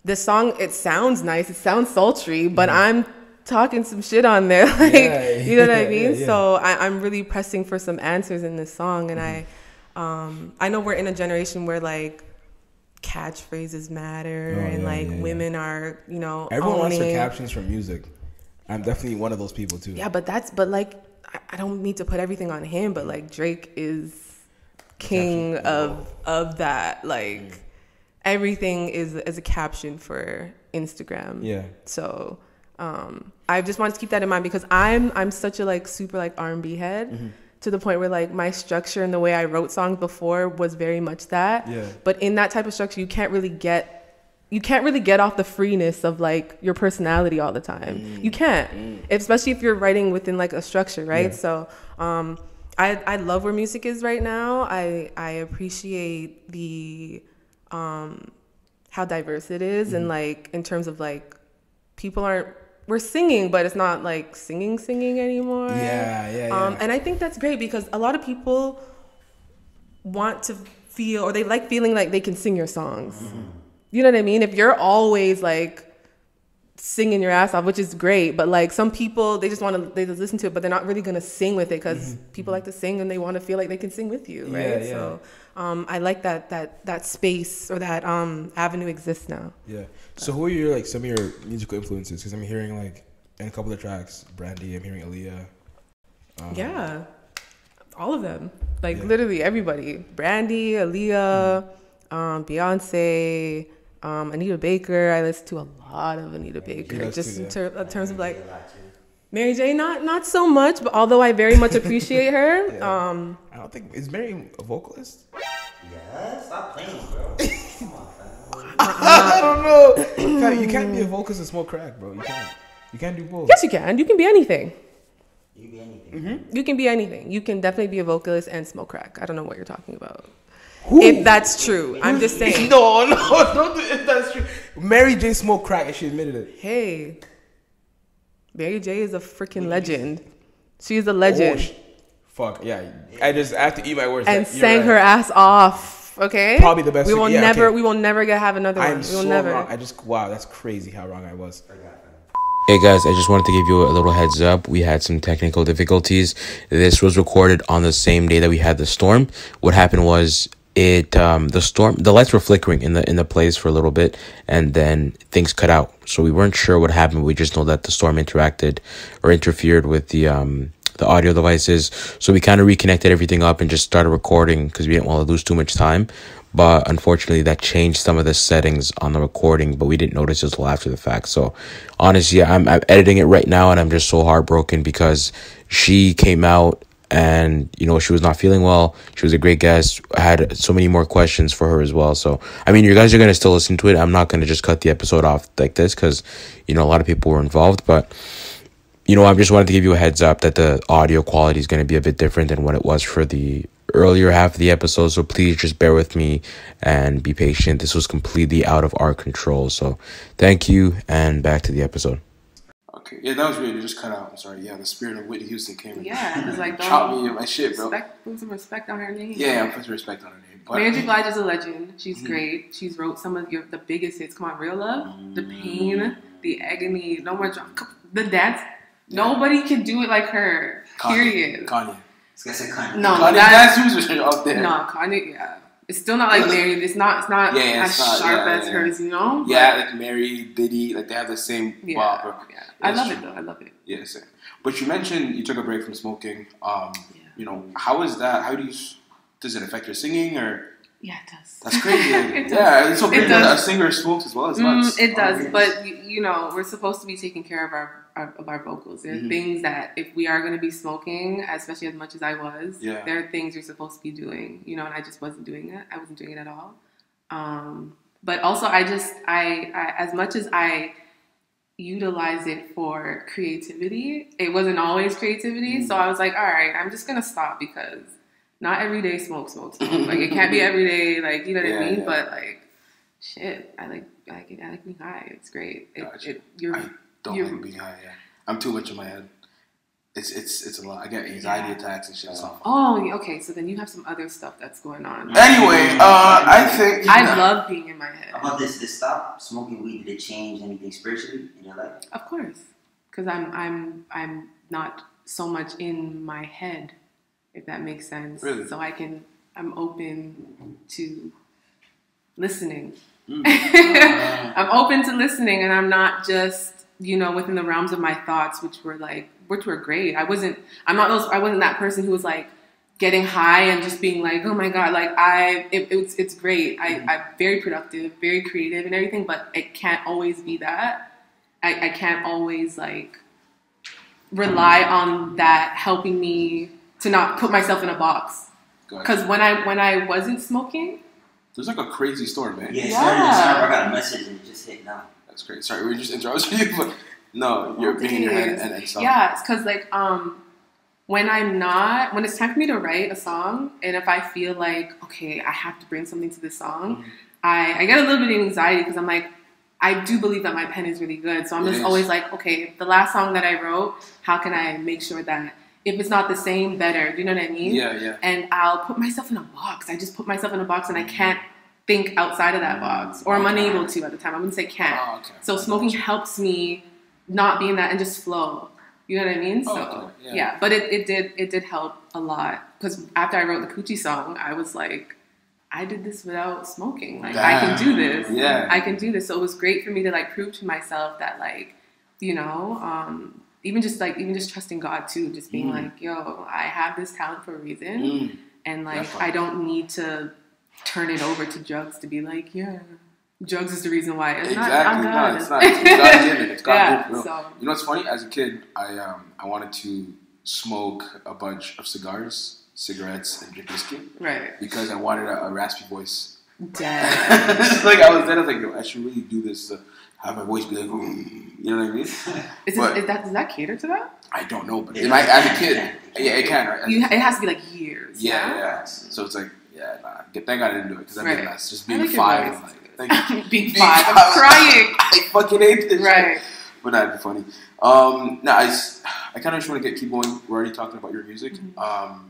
this song, it sounds nice. It sounds sultry, but I'm talking some shit on there. Like, you know what I mean? Yeah. So I'm really pressing for some answers in this song. And I know we're in a generation where like catchphrases matter women are, you know, everyone wants their captions for music. I'm definitely one of those people too. Yeah, but like I don't need to put everything on him, but like Drake is king of that. Like everything is a caption for Instagram. Yeah. So I just wanted to keep that in mind because I'm such a like super like R&B head. To the point where like my structure and the way I wrote songs before was very much that. Yeah. But in that type of structure, you can't really get off the freeness of like your personality all the time. You can't, especially if you're writing within like a structure, right? Yeah. So I love where music is right now. I appreciate the how diverse it is and like in terms of like we're singing, but it's not like singing anymore. Yeah. And I think that's great because a lot of people want to feel, or they like feeling like they can sing your songs. You know what I mean? If you're always like singing your ass off, which is great, but like some people, they just listen to it, but they're not really going to sing with it because people like to sing and they want to feel like they can sing with you, right? Yeah. So I like that space or that avenue exists now. Yeah. So who are your like some of your musical influences? Because I'm hearing like in a couple of tracks, Brandy. I'm hearing Aaliyah. Yeah, all of them. Like literally everybody. Brandy, Aaliyah, Beyonce, Anita Baker. I listen to a lot of Anita Baker. Just in terms of like Mary J, not so much, but although I very much appreciate her. I don't think, is Mary a vocalist? Yeah, stop playing, bro. Come on, fam. I don't know. You can't be a vocalist and smoke crack, bro. You can't do both. Yes, you can. You can be anything. You be anything. Mm-hmm. You can be anything. You can definitely be a vocalist and smoke crack. I don't know what you're talking about. If that's true. I'm just saying. No, don't do it if that's true. Mary J smoked crack and she admitted it. Hey, Mary J is a freaking legend. She's a legend. Fuck, yeah. I have to eat my words. And sang her ass off, okay? Probably the best. We will never have another one. We will never. Wrong. Wow, that's crazy how wrong I was. Hey guys, I just wanted to give you a little heads up. We had some technical difficulties. This was recorded on the same day that we had the storm. What happened was the lights were flickering in the place for a little bit, and then things cut out. So we weren't sure what happened. We just know that the storm interfered with the audio devices. So we kind of reconnected everything up and just started recording because we didn't want to lose too much time. But unfortunately, that changed some of the settings on the recording, but we didn't notice it until after the fact. So honestly, I'm editing it right now, and I'm just so heartbroken because she came out and, you know, she was not feeling well. She was a great guest. I had so many more questions for her as well. So, I mean, you guys are going to still listen to it. I'm not going to just cut the episode off like this because, you know, a lot of people were involved. But, you know, I just wanted to give you a heads up that the audio quality is going to be a bit different than what it was for the earlier half of the episode. So please just bear with me and be patient. This was completely out of our control. So thank you, and back to the episode. Okay, yeah, that was weird. It just cut out. I'm sorry. Yeah, the spirit of Whitney Houston came in. Yeah, it's like, chopped me in my shit, bro. Put some respect on her name. Yeah, put some respect on her name. But, Mary J Blige is a legend. She's great. She's wrote some of the biggest hits. Come on, Real Love, The Pain, The Agony, No More Drama, The Dance. Yeah. Nobody can do it like her. Period. Kanye. I was gonna say Kanye. No, Kanye's dance moves are up there. No, Kanye. Yeah, it's still not like Mary. It's not as sharp as hers. You know. Yeah, like Mary, Diddy, like they have the same. Yeah, bop. yeah. I love it though. I love it. Yeah, same. But you mentioned you took a break from smoking. You know, how is that? Does it affect your singing or? Yeah, it does. That's crazy. It does. Yeah, it's so crazy that a singer smokes as well as much. It does, but you know, we're supposed to be taking care of our vocals. There are things that if we are going to be smoking, especially as much as I was, there are things you're supposed to be doing. You know, and I just wasn't doing it. I wasn't doing it at all. But also, I as much as I utilize it for creativity, it wasn't always creativity. So I was like, all right, I'm just gonna stop because not every day smoke. Like it can't be every day. Like, you know what I mean? Yeah. But like, shit, I like being high. It's great. I don't like being high. Yeah, I'm too much in my head. It's a lot. I get anxiety attacks and shit. Oh, okay. So then you have some other stuff that's going on. Anyway, I think I love being in my head. How about this? Did stop smoking weed, did it change anything spiritually in your life? Of course, because I'm not so much in my head, if that makes sense. Really? So I'm open to listening. I'm open to listening, and I'm not just, you know, within the realms of my thoughts, which were great. I wasn't that person who was like getting high and just being like, oh my God, like it's great. I'm very productive, very creative and everything, but it can't always be that. I can't always like rely on that helping me to not put myself in a box. Because when I wasn't smoking, there's like a crazy story, man. Yeah. I got a message and it just hit now. That's great. Sorry, we were just interrupting you, but no, you're being in your head and something. Yeah, it's because like when it's time for me to write a song, and if I feel like, okay, I have to bring something to this song, I get a little bit of anxiety because I'm like, I do believe that my pen is really good. So I'm just always like, okay, the last song that I wrote, how can I make sure that if it's not the same, better? Do you know what I mean? Yeah. And I'll put myself in a box. I just put myself in a box and I can't think outside of that box. Or I'm unable to at the time. I wouldn't say can't. Oh, okay. So smoking helps me not be in that and just flow. You know what I mean? So yeah. But it did help a lot. Because after I wrote the Coochie Song, I was like, I did this without smoking. Like, I can do this. Yeah. I can do this. So it was great for me to like prove to myself that, like, you know, even just trusting God too, just being like, yo, I have this talent for a reason, And like, I don't need to turn it over to drugs to be like, yeah, drugs is the reason why. It's exactly. not, No, it's not. It's God given. It's God given. So. You know what's funny? As a kid, I wanted to smoke a bunch of cigars, cigarettes, and drink whiskey. Right. Because I wanted a raspy voice. Dead. Like I was like, yo, I should really do this to have my voice be like, you know what I mean? Does that cater to that? I don't know, but as a kid, yeah, it can, right? It has to be like years. Yeah. So it's like, thank God I didn't do it because I mean, that's just being like 5. Like, being 5, I'm crying. I fucking hate this. Right. But that'd be funny. I kind of just want to keep going. We're already talking about your music. Mm-hmm.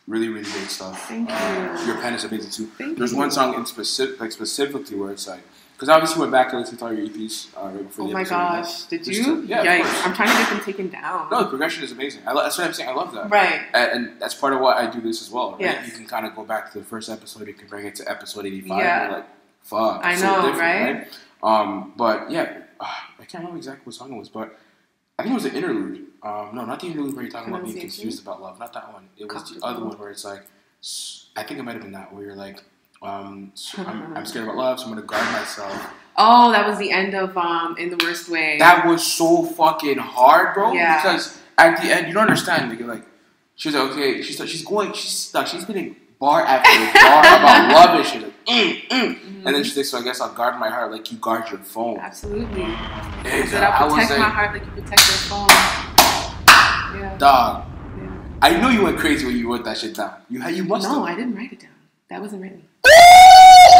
Really, really great stuff. Thank you. Your pen is amazing too. There's you. one song in specifically where it's like, because obviously went back and listened to all your EPs right before the episode. Oh my gosh, did you? Yeah, yikes. I'm trying to get them taken down. No, the progression is amazing. That's what I'm saying. I love that. Right. And that's part of why I do this as well. Right? Yes. You can kind of go back to the first episode. You can bring it to episode 85. Yeah. And you're like, fuck. I know, so right? But yeah, I can't remember exactly what song it was, but I think it was an interlude. No, not the interlude where you're talking about being confused about love. Not that one. It was the other one where it's like, I think it might have been that where you're like, I'm scared about love, so I'm gonna guard myself. Oh, that was the end of In the Worst Way. That was so fucking hard, bro. Yeah. Because at the end, you don't understand. Like, you're like, she was like, okay, she's stuck. She's hitting bar after bar about love, and she's like, Mm-hmm. and then she's like, so I guess I'll guard my heart like you guard your phone. Absolutely. And Said I'll protect my heart like you protect your phone. Yeah. Dog. Yeah. I knew you went crazy when you wrote that shit down. You must have. No, I didn't write it down. That wasn't written.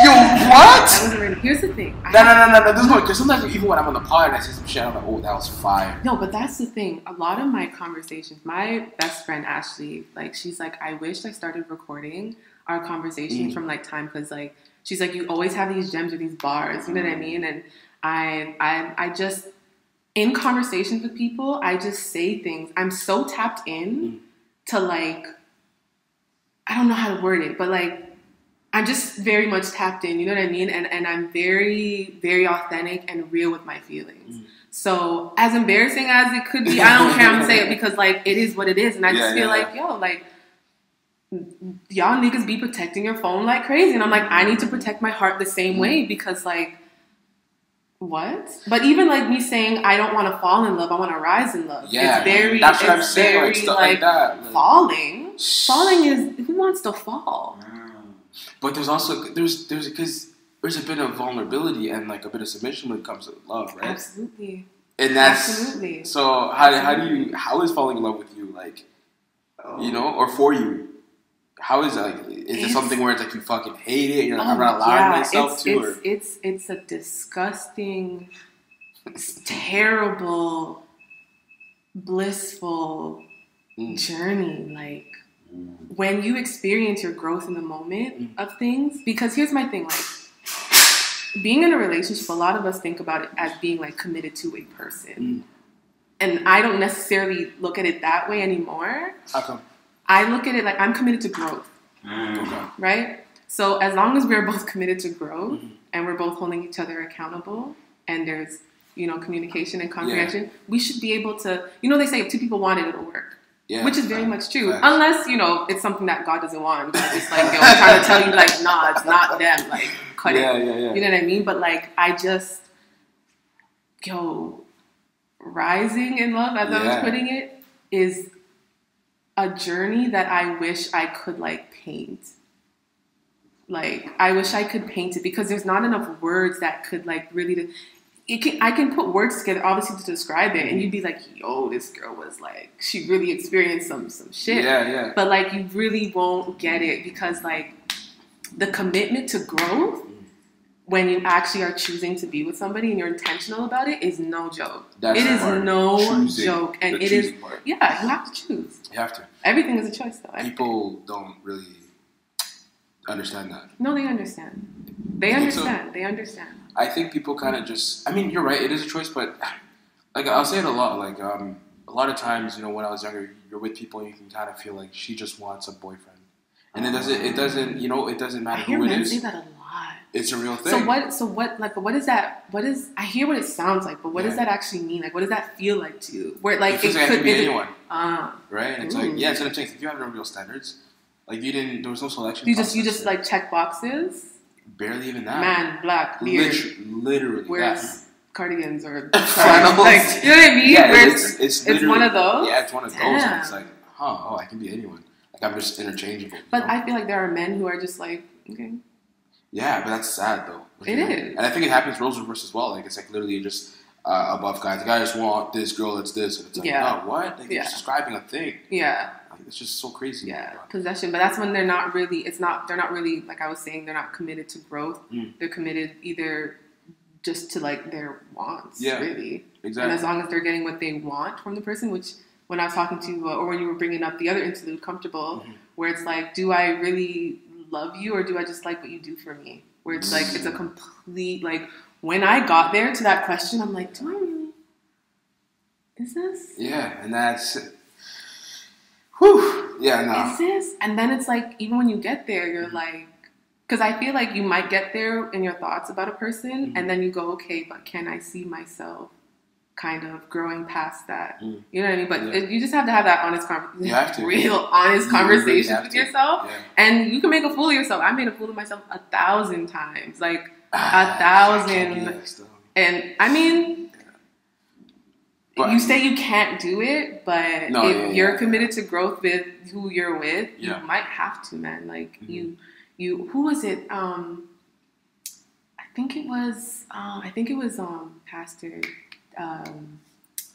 Yo, what? That wasn't written. Here's the thing. No. This one, because sometimes even when I'm on the pod and I say some shit, I'm like, oh, that was fire. No, but that's the thing. A lot of my conversations, my best friend Ashley, like, she's like, I wish I started recording our conversations from like time, because like, she's like, you always have these gems or these bars, you know what I mean? And I just, in conversations with people, I just say things. I'm so tapped in to like, I don't know how to word it, but like, I'm just very much tapped in, you know what I mean? And I'm very, very authentic and real with my feelings. So as embarrassing as it could be, I don't care, I'm gonna say it because like, it is what it is. And I just feel like, yo, like, y'all niggas be protecting your phone like crazy. And I'm like, I need to protect my heart the same way because like, what? But even like me saying, I don't want to fall in love, I want to rise in love. Yeah, it's very, that's what I'm saying, like, stuff like that. Like, falling is, who wants to fall? But there's also, because there's a bit of vulnerability and like a bit of submission when it comes to love, right? Absolutely. And that's, absolutely. So how is falling in love with you, like, you know, or for you? How is it, like, is it something where it's like you fucking hate it, you're like, I'm not allowing myself to? It's a disgusting, terrible, blissful journey, like, when you experience your growth in the moment of things, because here's my thing, like, being in a relationship, a lot of us think about it as being like committed to a person. And I don't necessarily look at it that way anymore. How come? I look at it like I'm committed to growth, right? So as long as we're both committed to growth and we're both holding each other accountable and there's, you know, communication and comprehension, we should be able to, you know, they say if two people want it, it'll work. Yeah, which is very much true. Facts. Unless, you know, it's something that God doesn't want. It's like, yo, I'm trying to tell you, like, nah, it's not them. Like, cut it. Yeah. You know what I mean? But, like, I just, rising in love, as I was putting it, is a journey that I wish I could, like, paint. Like, I wish I could paint it because there's not enough words that could, like, really... I can put words together, obviously, to describe it, and you'd be like, yo, this girl was like, she really experienced some shit. Yeah. But, like, you really won't get it because, like, the commitment to growth, when you actually are choosing to be with somebody and you're intentional about it, is no joke. It is no joke. And it is, you have to choose. You have to. Everything is a choice, though. People don't really understand that. No, they understand. They understand. I think people kind of just, I mean, you're right, it is a choice, but like I'll say it a lot, like a lot of times, you know, when I was younger, you're with people and you can kind of feel like she just wants a boyfriend. And it doesn't, you know, it doesn't matter who it is. I hear men say that a lot. It's a real thing. So what is that, I hear what it sounds like, but what does that actually mean? Like, what does that feel like to you? Where, like, it could be anyone. Right? And it's like, it's what I'm saying. If you have no real standards, Like there was no selection. You just like check boxes. Barely even that. Man, black, beard. Literally. Wears cardigans or flannels. Like, you know what I mean? Yeah, it's one of those. Yeah, it's one of those. And it's like, I can be anyone. Like, I'm just interchangeable. But I feel like there are men who are just like, okay. Yeah, but that's sad though. It is. And I think it happens roles reverse as well. Like, it's like literally just above guys. The guys want this girl, it's this. And it's like, oh, what? Like, you're describing a thing. Yeah. Like, it's just so crazy. Yeah, possession. But that's when they're not really, like I was saying, they're not committed to growth. They're committed either just to like their wants, really. Exactly. And as long as they're getting what they want from the person, which when I was talking to, or when you were bringing up the other interlude, Comfortable, where it's like, do I really love you or do I just like what you do for me? Where it's like, it's a complete, like, when I got there to that question, I'm like, do I really? Is this? Yeah, and that's it. Whew. Yeah, no. Is this? And then it's like, even when you get there, you're like, because I feel like you might get there in your thoughts about a person, and then you go, okay, but can I see myself kind of growing past that? You know what I mean? But you just have to have that honest conversation. You have to. Real honest conversation really with yourself. Yeah. And you can make a fool of yourself. I made a fool of myself 1,000 times. Like, 1,000. And I mean, you say you can't do it, but if you're committed to growth with who you're with, you might have to, man. Like, you, who was it? I think it was Pastor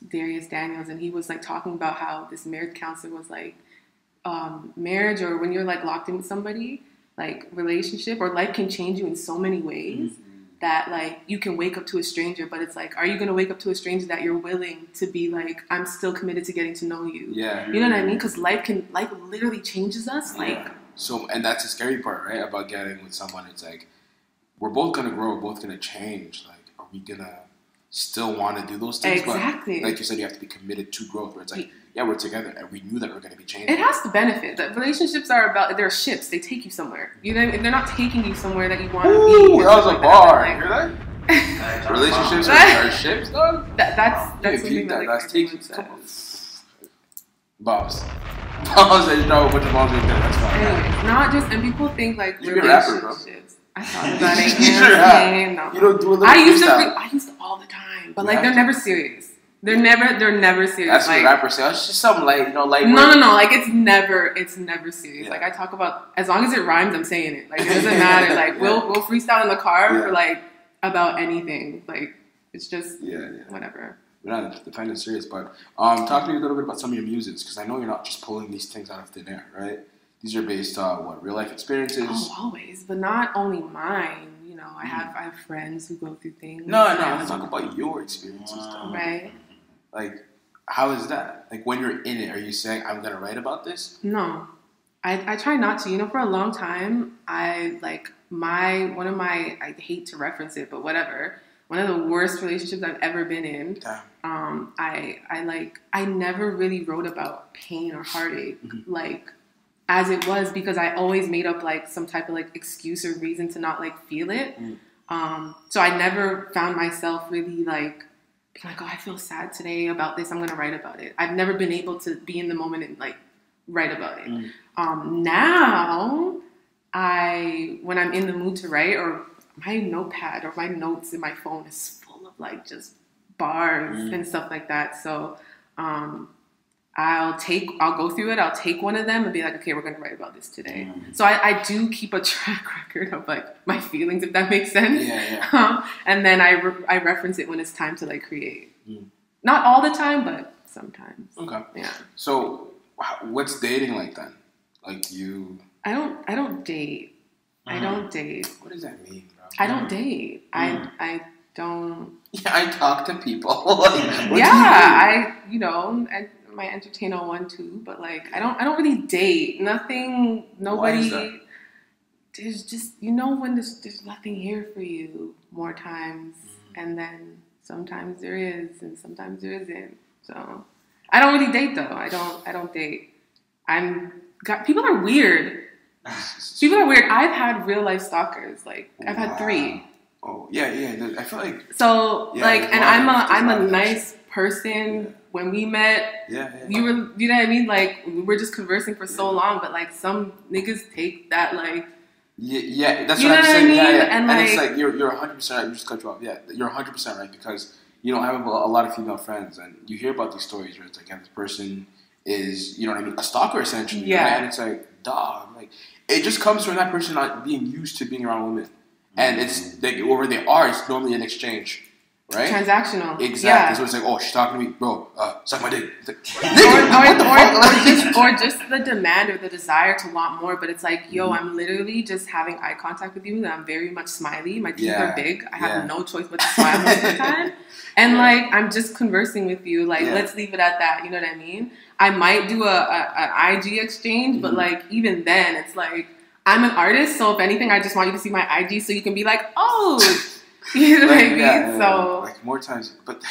Darius Daniels, and he was like talking about how this marriage counselor was like, marriage, or when you're like locked in with somebody, like relationship or life can change you in so many ways that like you can wake up to a stranger, but it's like, are you going to wake up to a stranger that you're willing to be like, I'm still committed to getting to know you? Yeah. You know what I mean? Because life literally changes us. Like, so, and that's the scary part, right? About getting with someone. It's like, we're both going to grow. We're both going to change. Like, are we going to still want to do those things? Exactly. But like you said, you have to be committed to growth, where it's like, yeah, we're together and we knew that we're going to be changing. It has to benefit. The relationships are about, they're ships. They take you somewhere. You know, if they're not taking you somewhere that you want to be. That was a bar. You hear that? Relationships are ships, though? That's something that that's taking bombs. Bombs that you know a bunch of bombs in there. That's fine. Anyways, not just, and people think like you relationships. Rapper, bro. I thought about it. No. You don't do a little I used to all the time, but like they're never serious. They're never serious. That's what rappers say. It's just something like, No. Like it's never serious. Yeah. Like I talk about, as long as it rhymes, I'm saying it. Like it doesn't matter. Like we'll freestyle in the car for like about anything. Like it's just whatever. We're not defending serious, but talk to me a little bit about some of your muses, because I know you're not just pulling these things out of thin air, right? These are based on real life experiences. Oh, always, but not only mine. You know, I have friends who go through things. No. Let's talk about your experiences, though. Right. Like, how is that? Like, when you're in it, are you saying, I'm going to write about this? No. I try not to. You know, for a long time, I hate to reference it, but whatever. One of the worst relationships I've ever been in. I never really wrote about pain or heartache, like, as it was, because I always made up, like, some type of, like, excuse or reason to not, like, feel it. So I never found myself really, like, being like, oh, I feel sad today about this, I'm going to write about it. I've never been able to be in the moment and, like, write about it. Now, when I'm in the mood to write, or my notepad or my notes in my phone is full of, like, just bars and stuff like that. So I'll go through it, I'll take one of them and be like, okay, we're going to write about this today. So I do keep a track record of, like, my feelings, if that makes sense. And then I reference it when it's time to, like, create. Not all the time, but sometimes. Okay. Yeah. So what's dating like then? Like you... I don't date. I don't date. What does that mean, bro? I don't date. I don't... Yeah, I talk to people. I entertain on one too, but like I don't really date. Nobody. Why is that? There's just, you know, when there's nothing here for you more times, and then sometimes there is, and sometimes there isn't. So I don't really date though. I don't date. People are weird. People are weird. I've had real life stalkers. Like I've had 3. Oh yeah. I feel like so. Yeah, like, and I'm a nice person when we met. We were, you know what I mean? Like, we were just conversing for so long, but like some niggas take that like. That's what I'm saying. I mean? And it's like you're 100% right. You just cut you off. Yeah, you're 100% right because you know I have a lot of female friends, and you hear about these stories where it's like, this person is, you know what I mean, a stalker essentially. Yeah. Right? And it's like, dog, like it just comes from that person not being used to being around women, and it's like where they are, it's normally an exchange. Right? Transactional. Exactly. Yeah. So it's like, oh, she's talking to me, bro. Suck my dick. Like, or just the demand or the desire to want more. But it's like, yo, I'm literally just having eye contact with you, and I'm very much smiley. My teeth are big. I have no choice but to smile most of the time. And like, I'm just conversing with you. Like, let's leave it at that. You know what I mean? I might do a IG exchange, but like, even then, it's like, I'm an artist, so if anything, I just want you to see my IG so you can be like, oh. You know what I mean? So like more times, but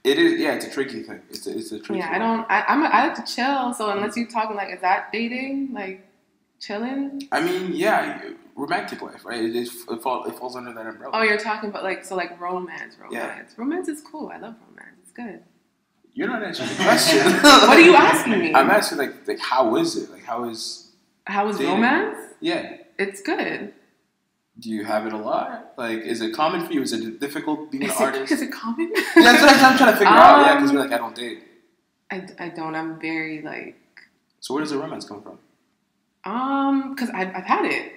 it is it's a tricky thing. It's a tricky. Yeah, I like to chill. So unless you're talking like, is that dating? Like chilling? I mean, romantic life, right? It falls under that umbrella. Oh, you're talking about like romance. Yeah. Romance is cool. I love romance. It's good. You're not answering the question. What are you asking me? I'm asking like how is it? Like how is romance? Yeah, it's good. Do you have it a lot? Like, is it common for you? Is it difficult being an artist? Is it common? That's what I'm trying to figure out. Yeah, because you're like, I don't date. I don't. I'm very like. So where does the romance come from? Because I've had it.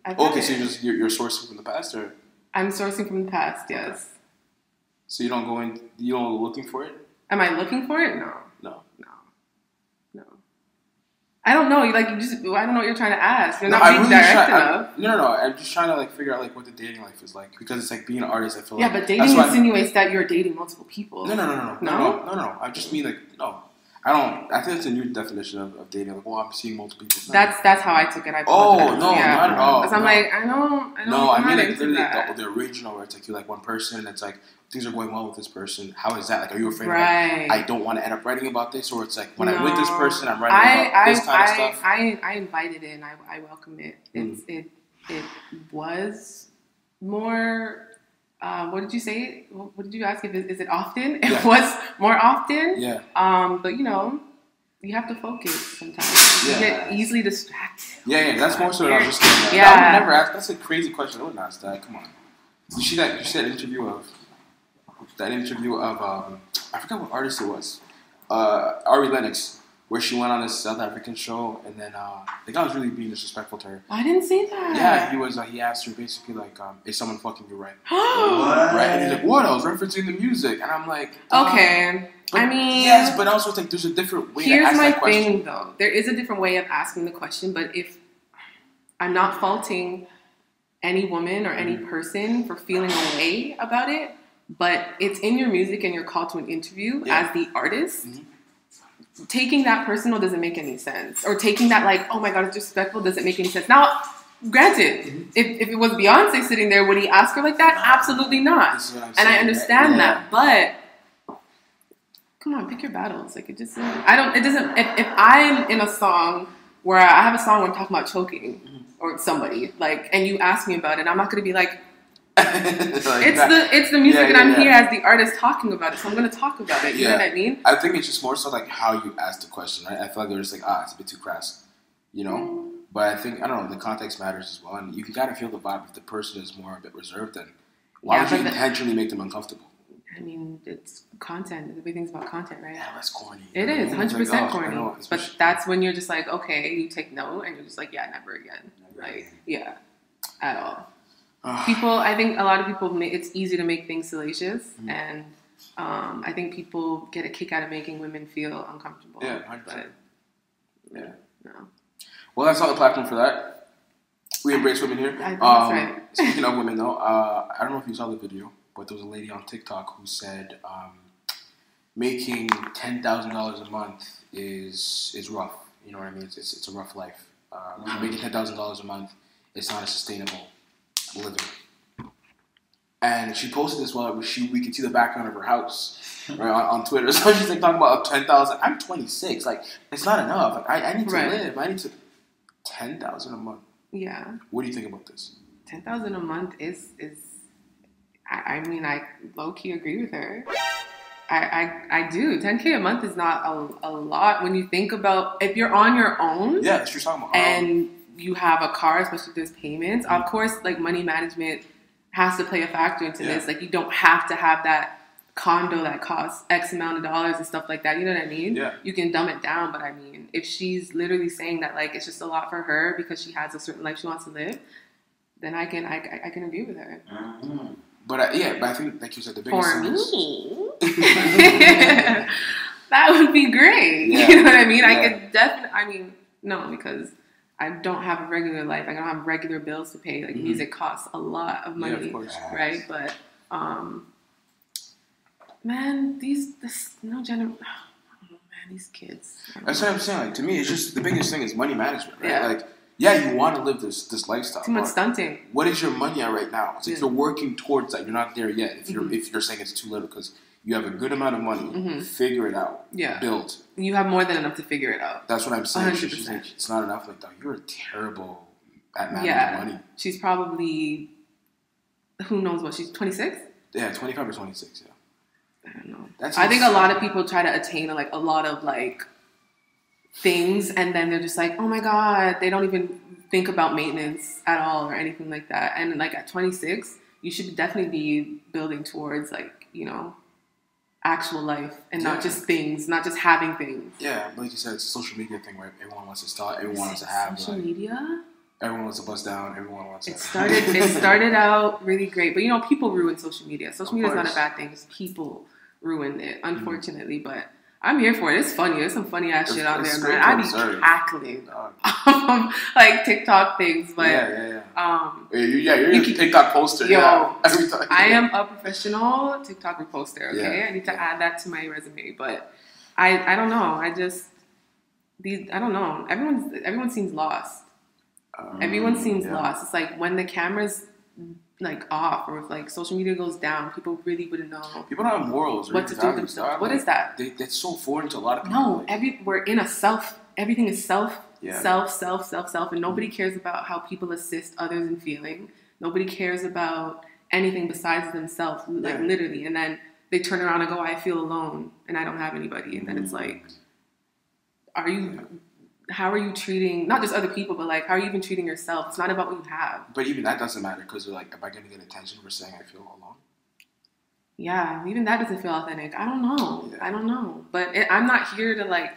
Okay, so you're sourcing from the past, or? I'm sourcing from the past. Yes. So you don't go looking for it? Am I looking for it? No. No. I don't know. I don't know what you're trying to ask. You're not being direct enough. No. I'm just trying to like figure out like what the dating life is like, because it's like being an artist. I feel like but dating insinuates that you're dating multiple people. No. I just mean like no. I don't. I think it's a new definition of dating. Like, well, I'm seeing multiple people. That's how I took it. Not at all. Because I'm like, I don't. No, I mean like literally the original where it's like you like one person and it's like things are going well with this person. How is that? Like, are you afraid of like, I don't want to end up writing about this, or it's like when I'm with this person, I'm writing about this kind of stuff? I invited it and I welcome it. It was more. What did you say? What did you ask? Is it often? It was more often. Yeah. But you have to focus sometimes. You get easily distracted. Yeah. That's more so what I was just saying. Yeah. I would never ask. That's a crazy question. I wouldn't ask that. Come on. You see that? You said interview of. I forgot what artist it was. Ari Lennox, where she went on this South African show, and then the guy was really being disrespectful to her. I didn't see that. Yeah, he asked her basically like, is someone fucking you right? What? Right? And he's like, what? I was referencing the music, and I'm like, okay. But, I mean, yes, but also it's like there's a different way to ask that question. Here's my thing, though. There is a different way of asking the question, but if I'm not faulting any woman or any person for feeling a way about it, but it's in your music and you're called to an interview as the artist. Taking that personal doesn't make any sense. Or taking that like, oh my God, it's disrespectful doesn't make any sense. Now, granted, if it was Beyonce sitting there, would he ask her like that? Absolutely not. And I understand that, but come on, pick your battles. Like it doesn't. If I'm in a song where I have a song where I'm talking about choking or somebody, like, and you ask me about it, I'm not going to be like, it's the music and I'm here as the artist talking about it, so I'm going to talk about it. You know what I mean? I think it's just more so like how you ask the question, right? I feel like they're just like, it's a bit too crass, you know? But I think, I don't know, the context matters as well. And you can kind of feel the vibe if the person is more a bit reserved, then why would you intentionally make them uncomfortable? I mean, it's content. Everything's about content, right? Yeah, that's corny. It is 100% corny. But that's when you're just like, okay, you take note and you're just like, never again. At all. People, I think a lot of people, it's easy to make things salacious, and I think people get a kick out of making women feel uncomfortable. Yeah, 100%. No. Well, that's not the platform for that. We embrace women here. I think that's right. Speaking of women, though, I don't know if you saw the video, but there was a lady on TikTok who said making $10,000 a month is rough. You know what I mean? It's a rough life. Making $10,000 a month, it's not a sustainable living. And she posted this while we could see the background of her house right, on Twitter. So she's like talking about 10,000. I'm 26. Like, it's not enough. Like, I need to live. I need to 10,000 a month. Yeah. What do you think about this? 10,000 a month is I mean, I low key agree with her. I do. 10K a month is not a lot when you think about if you're on your own. Yeah, that's what you're talking about. And you have a car, especially if there's payments. Of course, like money management has to play a factor into this. Like you don't have to have that condo that costs X amount of dollars and stuff like that. You know what I mean? Yeah. You can dumb it down, but I mean, if she's literally saying that like it's just a lot for her because she has a certain life she wants to live, then I can agree with her. Mm-hmm. But I think like you said, the biggest for thing me, that would be great. Yeah. You know what I mean? Yeah. I could definitely. I mean, no, because I don't have a regular life. I don't have regular bills to pay. Like music costs a lot of money, of course. right? But man, these kids. That's what I'm saying. Like to me, it's just the biggest thing is money management, right? Yeah. Like, yeah, you want to live this lifestyle. Too much stunting. What is your money at right now? It's like you're working towards that. You're not there yet. If you're saying it's too little, because you have a good amount of money, figure it out. Yeah. Build. You have more than enough to figure it out. That's what I'm saying. 100%. She's like, it's not enough. Like, you're terrible at managing money. She's probably, who knows what, she's 26? Yeah, 25 or 26, yeah. I don't know. I think a lot of people try to attain like a lot of like things and then they're just like, oh my God, they don't even think about maintenance at all or anything like that. And like at 26, you should definitely be building towards like, you know, actual life and not just things, not just having things. Yeah, like you said, it's a social media thing where everyone wants to start, everyone wants to have social media. Everyone wants to bust down. Everyone wants to. It started out really great, but you know, people ruin social media. Social media is not a bad thing. It's people ruined it, unfortunately. But I'm here for it. It's funny. There's some funny ass shit out there, man. I be cackling like TikTok things, but you're a TikTok poster. Yo, every time. I am a professional TikTok poster. Okay, I need to add that to my resume. But I don't know. I don't know. Everyone seems lost. Everyone seems lost. It's like when the camera's like off or if like social media goes down, people really wouldn't know. People don't have morals. What to do with themselves. What is that? That's so foreign to a lot of people. No, we're in a self. Everything is self, and nobody cares about how people assist others in feeling. Nobody cares about anything besides themselves, like literally. And then they turn around and go, I feel alone and I don't have anybody. And then it's like, how are you treating not just other people, but like how are you even treating yourself? It's not about what you have. But even that doesn't matter because they're like, am I going to get attention for saying I feel alone? Yeah, even that doesn't feel authentic. I don't know. Yeah. I don't know. But I'm not here to like,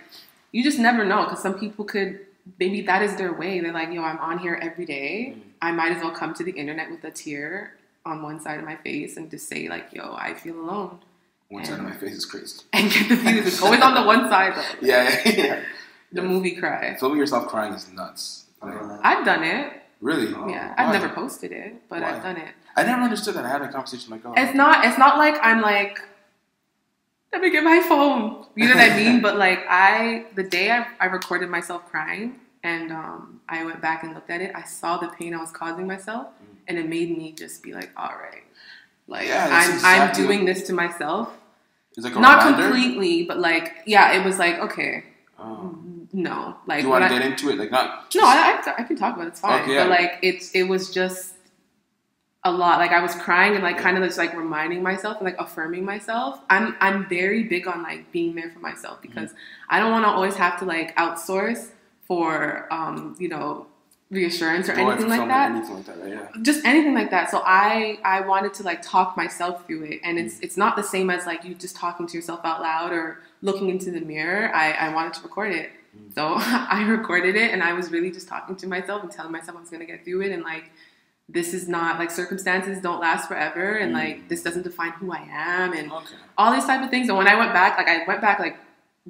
you just never know because some people could, maybe that is their way. They're like, yo, I'm on here every day. I might as well come to the internet with a tear on one side of my face and just say like, yo, I feel alone. One side of my face is crazy. And get the views. It's always on the one side though. Yeah. The movie cry. Filming yourself crying is nuts. Like, I've done it. Really? Yeah. I've never posted it, but I've done it. I never understood that. I had a conversation like, oh. It's not like I'm like, let me get my phone. You know what I mean? But like the day I recorded myself crying and I went back and looked at it, I saw the pain I was causing myself and it made me just be like, all right. Like I'm doing this to myself. It's like a not reminder? Completely, but like, yeah, it was like, okay. No, like you want to get into it, like not. No, I can talk about it. It's fine. Okay, yeah. But like it was just a lot. Like I was crying and like kind of just like reminding myself and like affirming myself. I'm very big on like being there for myself because I don't want to always have to like outsource for reassurance or anything like that. Anything like that, right? Yeah. Just anything like that. So I wanted to like talk myself through it, and it's not the same as like you just talking to yourself out loud or looking into the mirror. I wanted to record it. So I recorded it and I was really just talking to myself and telling myself I was going to get through it. And like, this is not like circumstances don't last forever. And like, this doesn't define who I am and all these type of things. And when I went back like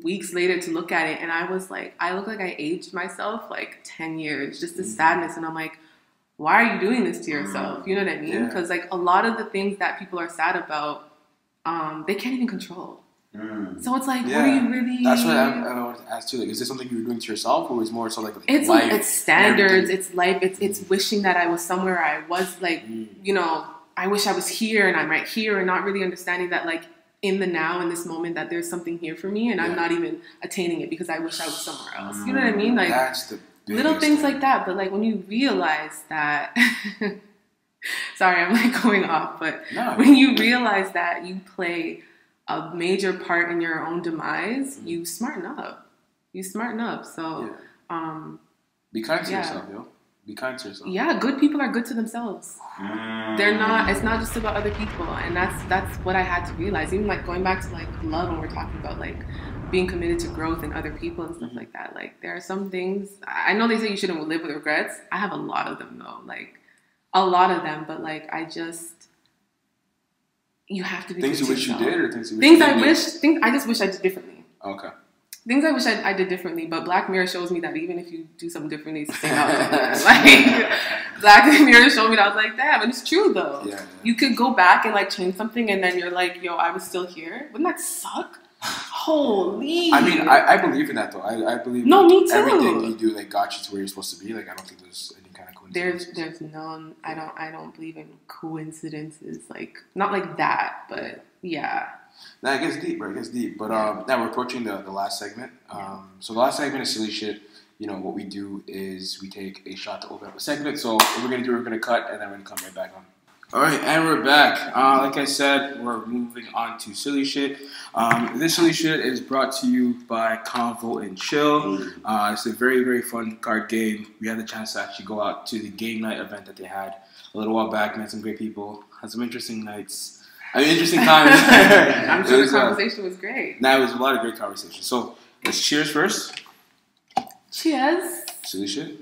weeks later to look at it and I was like, I look like I aged myself like 10 years, just the sadness. And I'm like, why are you doing this to yourself? You know what I mean? Because like a lot of the things that people are sad about, they can't even control. So it's like, what are you really? That's what I want to ask too. Like, is this something you were doing to yourself, or is more so like it's life? Like, it's standards. It's life. It's wishing that I was somewhere I was. Like I wish I was here, and I'm right here, and not really understanding that like in the now, in this moment, that there's something here for me, and I'm not even attaining it because I wish I was somewhere else. You know what I mean? Like that's the little things like that. But like when you realize that. Sorry, I'm like going off, but when you realize that you play a major part in your own demise, you smarten up. So, be kind to yourself, yo. Be kind to yourself. Yeah, good people are good to themselves. They're not. It's not just about other people, and that's what I had to realize. Even like going back to like love, when we're talking about like being committed to growth in other people and stuff like that. Like there are some things. I know they say you shouldn't live with regrets. I have a lot of them though, like a lot of them. But like you have to be things you wish you did, or things you wish things you I did? wish. Things I just wish I did differently. Okay. Things I wish I did differently, but Black Mirror shows me that even if you do something differently, it's the same outcome. Like, Black Mirror showed me that. I was like, damn, and it's true though. Yeah. You could go back and like change something, and then you're like, yo, I was still here. Wouldn't that suck? Holy. I mean, I believe in that though. I believe me too. Everything you do like got you to where you're supposed to be. Like I don't think there's any kind of coincidence. There's none. I don't believe in coincidences. Like not like that, but yeah. Nah, it gets deep, bro. It gets deep. But now we're approaching the last segment. So the last segment is silly shit. You know, what we do is we take a shot to open up a segment. So what we're going to do, we're going to cut, and then we're going to come right back on. All right, and we're back. Like I said, we're moving on to silly shit. This silly shit is brought to you by Convo and Chill. It's a very, very fun card game. We had the chance to actually go out to the game night event that they had a little while back. Met some great people. Had some interesting nights. I mean, interesting times. I'm sure the conversation was great. Nah, it was a lot of great conversation. So, let's cheers first. Cheers. Silly shit.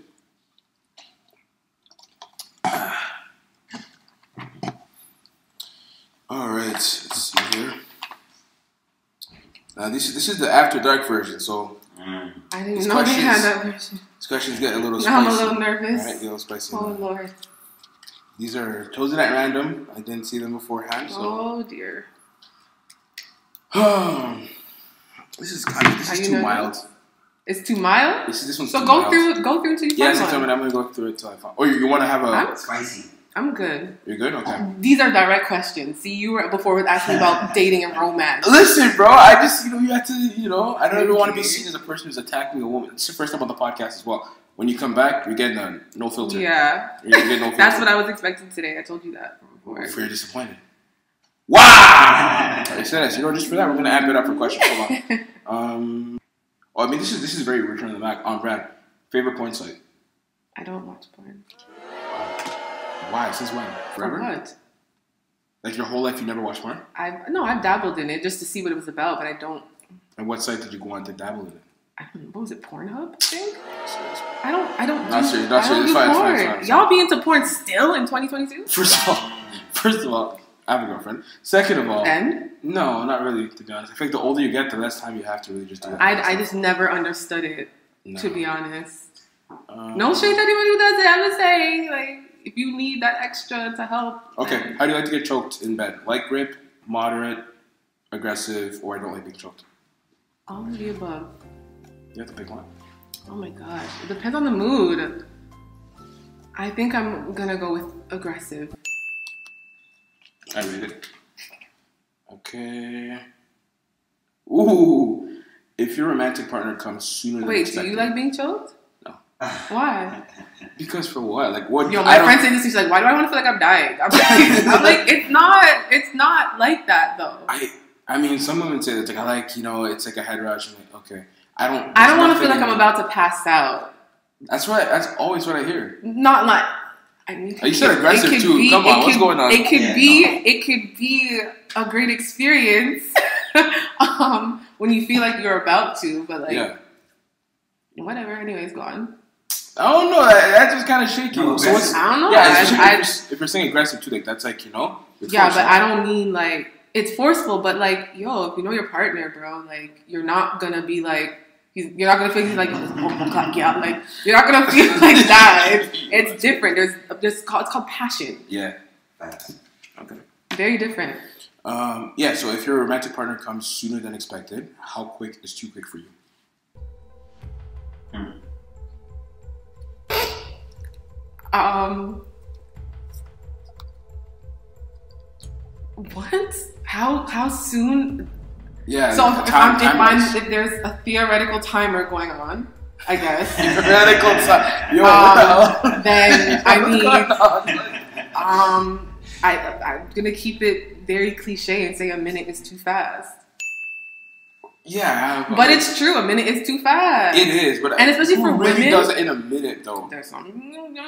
All right, let's see here. Now, this is the After Dark version, so... I didn't know they had that version. These questions get a little spicy. Now I'm a little nervous. All right, get a little spicy. Oh, Lord. These are chosen at random. I didn't see them beforehand. So. Oh dear. This is too mild. It's too mild. This one's so too go mild. through until you find one. I'm gonna go through it till I find. Or you want to have a spicy? I'm good. You're good. Okay. These are direct questions. See, you were before asking about dating and romance. Listen, bro. I just you have to I don't even want to be seen as a person who's attacking a woman. It's the first time on the podcast as well. When you come back, you're getting no filter. Yeah. You're getting no filter. That's what I was expecting today. I told you that before. Before you're disappointed. Wow! I said this. Just for that, we're going to amp it up for questions. Hold on. I mean, this is very return on the Mac on brand. Favorite porn site? I don't watch porn. Why? Since when? Forever? For what? Like your whole life you never watched porn? I've dabbled in it just to see what it was about, but I don't. And what site did you go on to dabble in it? What was it? Pornhub, I think? I don't Not serious. do porn. Y'all be into porn still in 2022? First of all, I have a girlfriend. Second of all, and? No, not really, to be honest. I think the older you get, the less time you have to really just do it. I just never understood it, to be honest. No shade to anyone who does it. I'm just saying, like, if you need that extra to help. Okay, how do you like to get choked in bed? Light grip, moderate, aggressive, or I don't like being choked? All of the above. You have to pick one. Oh my gosh. It depends on the mood. I think I'm gonna go with aggressive. I read it. Okay. Ooh. If your romantic partner comes sooner than expected. Wait, do you like being choked? No. Why? Because for what? Like what? Yo, my friend said this. She's like, why do I want to feel like I'm dying? I'm like, it's not like that though. I mean, some women say that, like, I like, it's like a head rush. I'm like, okay. I don't want to feel like I'm about to pass out. That's always what I hear. Not like, I mean, you said aggressive too. Come on, what's going on? It could be a great experience when you feel like you're about to, but like, whatever. Anyways, go on. I don't know. That's just kind of shaky. No, so I don't know. Yeah, if you're saying aggressive too, like that's like yeah, but I don't mean like it's forceful. But like, yo, if you know your partner, bro, like you're not gonna be like. You're not gonna feel like like you're not gonna feel like that. It's different. It's called passion. Yeah. Okay. Very different. Yeah. So if your romantic partner comes sooner than expected, how quick is too quick for you? What? How soon? Yeah. So if there's a theoretical timer going on, I guess. Theoretical time. Yo, what the hell? Then I'm gonna keep it very cliche and say a minute is too fast. Yeah, but it's true. A minute is too fast. It is, but and especially for really women, does it in a minute though. There's something.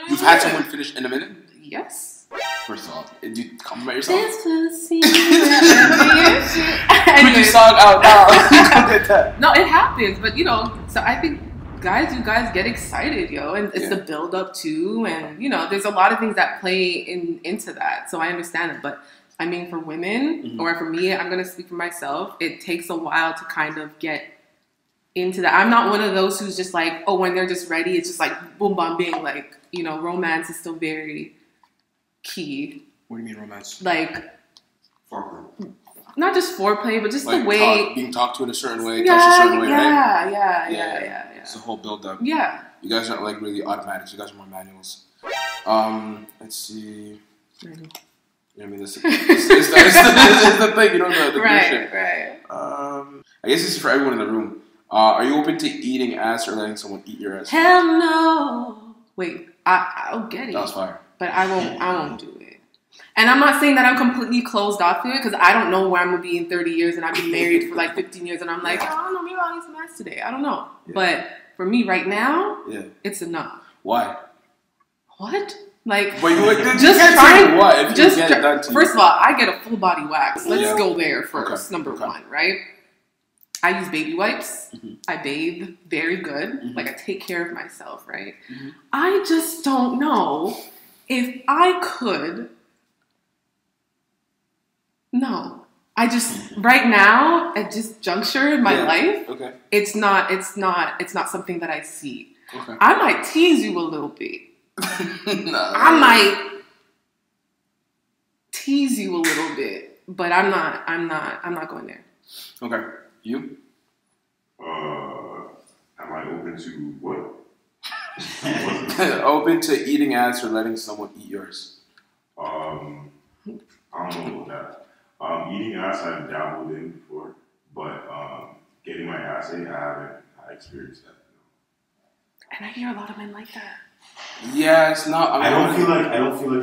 You've had someone finish in a minute? Yes. First of all, did you compliment yourself? Put your song out now. No, it happens, but you know. So I think you guys get excited, yo, and it's the build up too, and you know, there's a lot of things that play into that. So I understand it, but. I mean, for women, or for me, I'm going to speak for myself, it takes a while to kind of get into that. I'm not one of those who's just like, oh, when they're just ready, it's just like boom, bam, bing. Like, you know, romance is still very key. What do you mean romance? Like, foreplay. Not just foreplay, but just like the way. being talked to in a certain way, touched a certain way, right? Yeah. It's a whole build up. Yeah. You guys aren't like really automatics. You guys are more manuals. Let's see. Mm-hmm. You know what I mean? This is the thing, you know, the right. I guess this is for everyone in the room. Are you open to eating ass or letting someone eat your ass? Hell no. Wait, I'll get it. That was fire. But I won't do it. And I'm not saying that I'm completely closed off to it, because I don't know where I'm going to be in 30 years, and I've been married for like 15 years, and I'm like, I don't know, maybe I'll eat some ass today. I don't know. Yeah. But for me right now, it's enough. Why? What? Like, but you just trying. What? If you get it done to first of all, I get a full body wax. Let's go there first. Number one, right? I use baby wipes. Mm-hmm. I bathe very good. Mm-hmm. Like I take care of myself, right? Mm-hmm. I just don't know if I could. No, I just right now at this juncture in my life, it's not something that I see. Okay. I might tease you a little bit. I might tease you a little bit, but I'm not going there. Okay. You? Am I open to what? Open to eating ass or letting someone eat yours? I don't know about that. Eating ass I've dabbled in before, but getting my ass ate, I haven't experienced that. And I hear a lot of men like that. Yeah, it's not. I don't feel like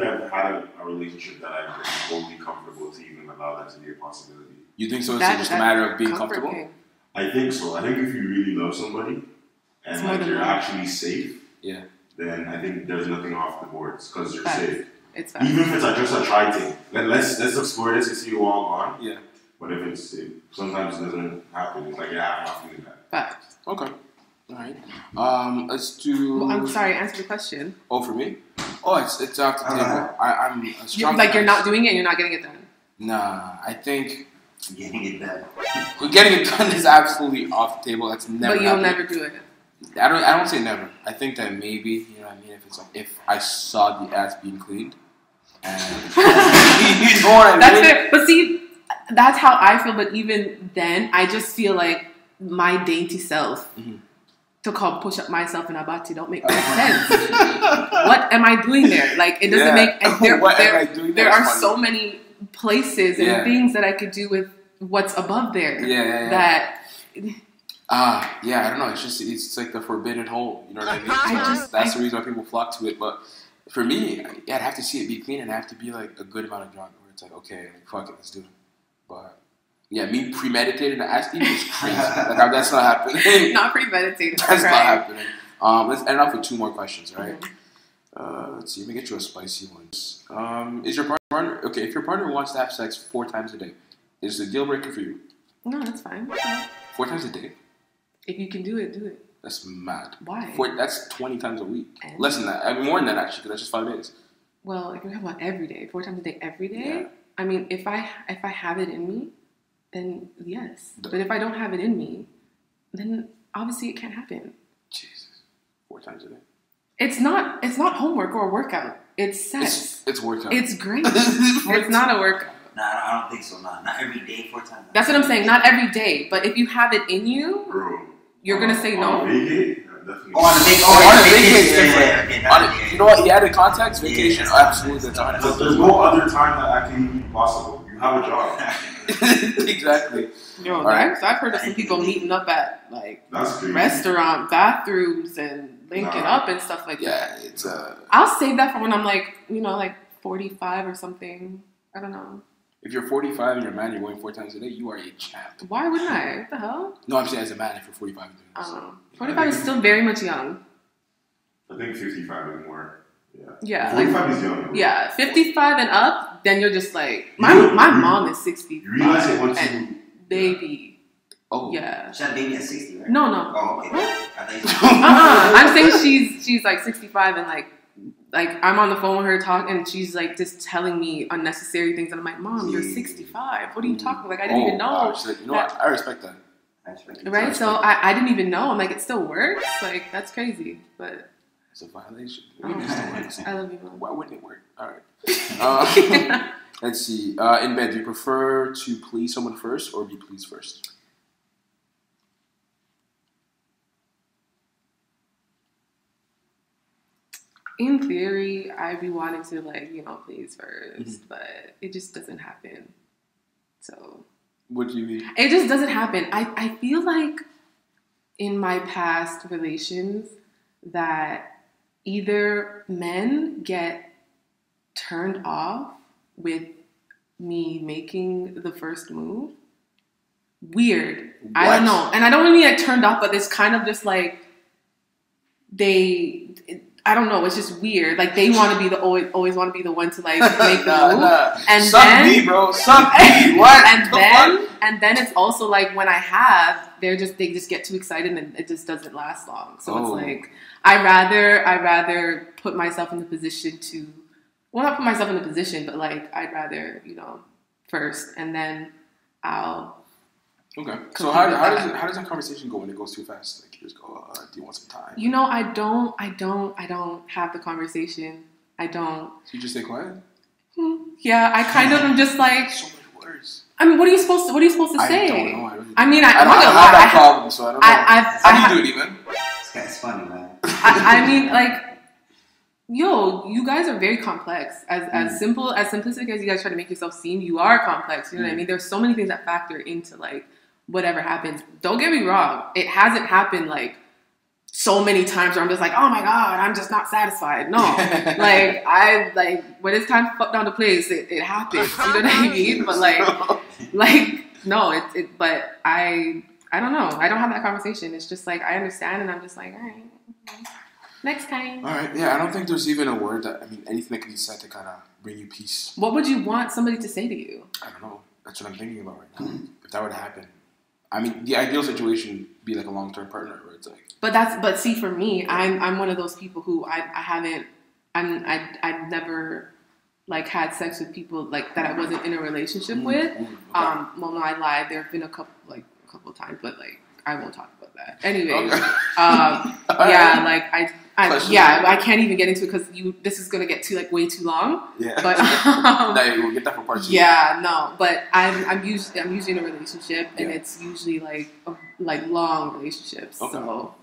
I've had a relationship that I've been totally comfortable to even allow that to be a possibility. You think so? It's just a matter of being comfortable? Thing. I think so. I think if you really love somebody and like you're actually safe, then I think there's nothing off the boards because you're safe. It's even if it's just a try thing. Let's explore this and see you all on. Yeah. But if sometimes it doesn't happen. It's like I'm not feeling that. Facts. Okay. All right. Let's do. Well, I'm sorry. Answer the question. Oh, for me? Oh, it's off the table. I'm a strong. Like you're not doing it, and you're not getting it done. Nah, I think getting it done. Getting it done is absolutely off the table. That's never. But you'll happened. never do it. I don't say never. I think that maybe, you know what I mean. If it's like if I saw the ass being cleaned, and you know what I mean. That's fair. But see, that's how I feel. But even then, I just feel like my dainty self. Mm-hmm. To call push up myself in a body don't make no sense. What am I doing there? Like it doesn't make. And there are so many places and things that I could do with what's above there. That. I don't know. It's like the forbidden hole. You know what I mean? That's the reason why people flock to it. But for me, I'd have to see it be clean and have to be like a good amount of drunk where it's like, okay, fuck it, let's do it. But. Yeah, me premeditated ass eating is crazy. Like, that's not happening. Not premeditated. That's not happening. Let's end off with 2 more questions, right? Mm-hmm. Let's see. Let me get you a spicy one. Is your partner okay? If your partner wants to have sex 4 times a day, is it a deal breaker for you? No, that's fine. 4 times a day? If you can do it, do it. That's mad. Why? That's 20 times a week. And less than that. I mean, more than that actually, because that's just 5 days. Well, if you're talking about every day, 4 times a day, every day. I mean, if I have it in me. Then yes, but if I don't have it in me, then obviously it can't happen. Jesus, 4 times a day. It's not homework or a workout. It's sex. It's workout. It's great. It's not a workout. Nah, I don't think so. Not every day, 4 times. That's what I'm saying. Not every day, but if you have it in you, you're gonna say no. On a vacation? On a vacation. You know what? He added context. Vacation, absolutely. That's there's no other time that actually be possible. You have a job. Exactly. Yo, I've heard of some people meeting up at like restaurant bathrooms and linking up and stuff like that. Yeah, it's I'll save that for when I'm like 45 or something. I don't know. If you're 45 and you're a man, you're going 4 times a day, you are a champ. Why wouldn't I? What the hell? No, I'm saying as a man, if you're 45. 45 is still very much young. I think 55 is more. Yeah. 45 is young. Yeah, 55 and up, then you're just like, my mom is 60. You realize it once you... Baby. Oh. Yeah. She had a baby at 60, right? No. Oh, okay. I think I'm saying she's like 65 and like I'm on the phone with her talking and she's like just telling me unnecessary things and I'm like, Mom, you're 65. What are you talking about? Like I didn't even know. She's like, you know what? I respect that. Right? So I didn't even know. I'm like, it still works? Like that's crazy. But it's a violation. I love you, Mom. Why wouldn't it work? All right. Let's see. In bed, do you prefer to please someone first or be pleased first? In theory, I'd be wanting to like, please first, but it just doesn't happen. So What do you mean? It just doesn't happen. I feel like in my past relations that either men get turned off with me making the first move. Weird. What? I don't know. And I don't mean like turned off, but it's kind of just like I don't know. It's just weird. Like they want to be always want to be the one to like make the move. And suck then me, bro. Suck me. What? And then it's also like when I have, they just get too excited and it just doesn't last long. So it's like I rather put myself in the position to, well, not put myself in the position, but like I'd rather first and then I'll. Okay. So how does that conversation go when it goes too fast? Like you just go, do you want some time? I don't have the conversation. I don't. So you just stay quiet? Yeah, I kind of am just like. So many words. I mean, what are you supposed to say? I don't know. I really don't. I mean, I don't have that problem, so I don't know. How do you do it, even? It's funny, man. I mean, like, you guys are very complex. As simplistic as you guys try to make yourself seem, you are complex. You know what I mean? There's so many things that factor into like whatever happens. Don't get me wrong. It hasn't happened like so many times where I'm just like, oh my God, I'm just not satisfied. No, when it's time to fuck down the place, it happens. You know what I mean? But no, but I don't know. I don't have that conversation. It's just like, I understand and I'm just like, all right, next time. All right. Yeah. I don't think there's even a word anything that can be said to kind of bring you peace. What would you want somebody to say to you? I don't know. That's what I'm thinking about right now. If that were to happen. I mean, the ideal situation would be like a long-term partner where it's like. But see, for me, I'm one of those people who I've never like had sex with people like that I wasn't in a relationship with. Okay. Well, no, I lied. There have been a couple of times, but like I won't talk about that. Anyway, okay. Yeah, like I can't even get into it because this is gonna get way too long. Yeah, but we'll get that for part 2. Yeah, no, but I'm usually in a relationship, and it's usually like long relationships. Okay. So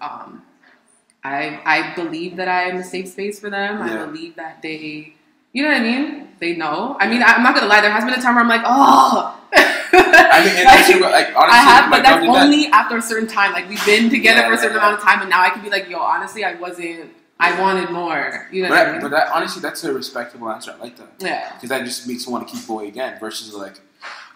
I believe that I am a safe space for them. Yeah. I believe that they, you know what I mean? They know. I mean, I'm not gonna lie. There has been a time where I'm like, oh. I mean, honestly, I have, but that's only after a certain time. Like we've been together for a certain amount of time, and now I can be like, yo, honestly, I wanted more. You know what I mean? But that, honestly, that's a respectable answer. I like that. Yeah. Because that just makes me want to keep going again. Versus like,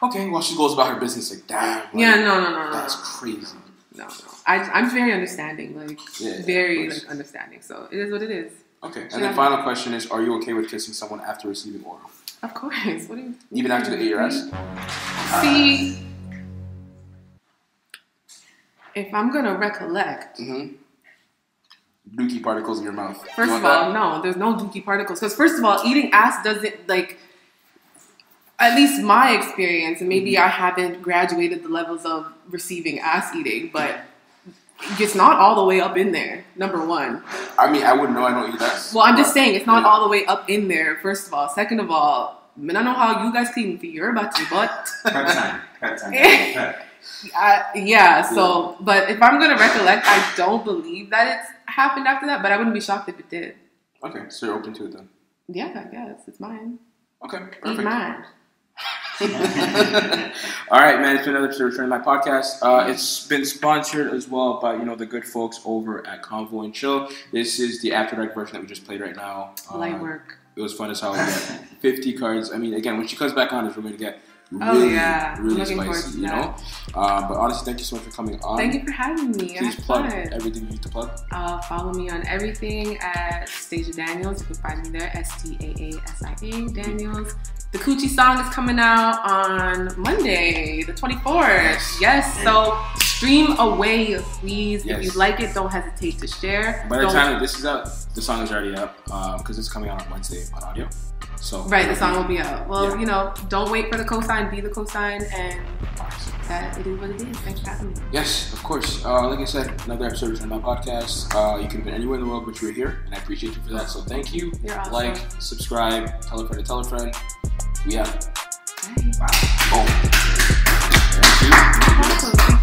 okay, well, she goes about her business. Like, damn. Like, yeah, no. That's crazy. No. I'm very understanding. Like, very understanding. So it is what it is. Okay. And the final question is: are you okay with kissing someone after receiving oral? Of course. What do you? Even after the ARS? See, if I'm gonna recollect, dookie particles in your mouth. First of all, no, there's no dookie particles. Because first of all, eating ass doesn't like. At least my experience, and maybe I haven't graduated the levels of receiving ass eating, but it's not all the way up in there. Number one. I mean, I wouldn't know. I don't eat ass. Well, I'm just saying it's not all the way up in there. First of all, second of all, I mean, I know how you guys clean for your butty, but yeah. So, but if I'm gonna recollect, I don't believe that it's happened after that. But I wouldn't be shocked if it did. Okay, so you're open to it then? Yeah, I guess it's mine. Okay, perfect. Eat mine. All right, man. It's been another episode of Returning My Podcast. It's been sponsored as well by the good folks over at Convo and Chill. This is the after dark version that we just played right now. Light work. It was fun as hell. We got 50 cards. I mean, again, when she comes back on, we're going to get Really, I'm really looking forward spicy, to you know? But honestly, thank you so much for coming on. Thank you for having me. Please plug everything you need to plug. Follow me on everything at Staasia Daniels. You can find me there, Staasia Daniels. The Coochie Song is coming out on Monday, the 24th. Yes, so stream away, please. If you like it, don't hesitate to share. By the time this is out, the song is already up because it's coming out on Wednesday on audio. So the song will be out. Well, you know, don't wait for the cosign, be the cosign, and that it is what it is. Thanks for having me. Yes, of course. Like I said, another episode of my podcast. You could have been anywhere in the world, but you were here, and I appreciate you for that. So thank you. You're awesome. Like, subscribe, tell a friend to tell a friend. We out. Bye. Boom. Thank you.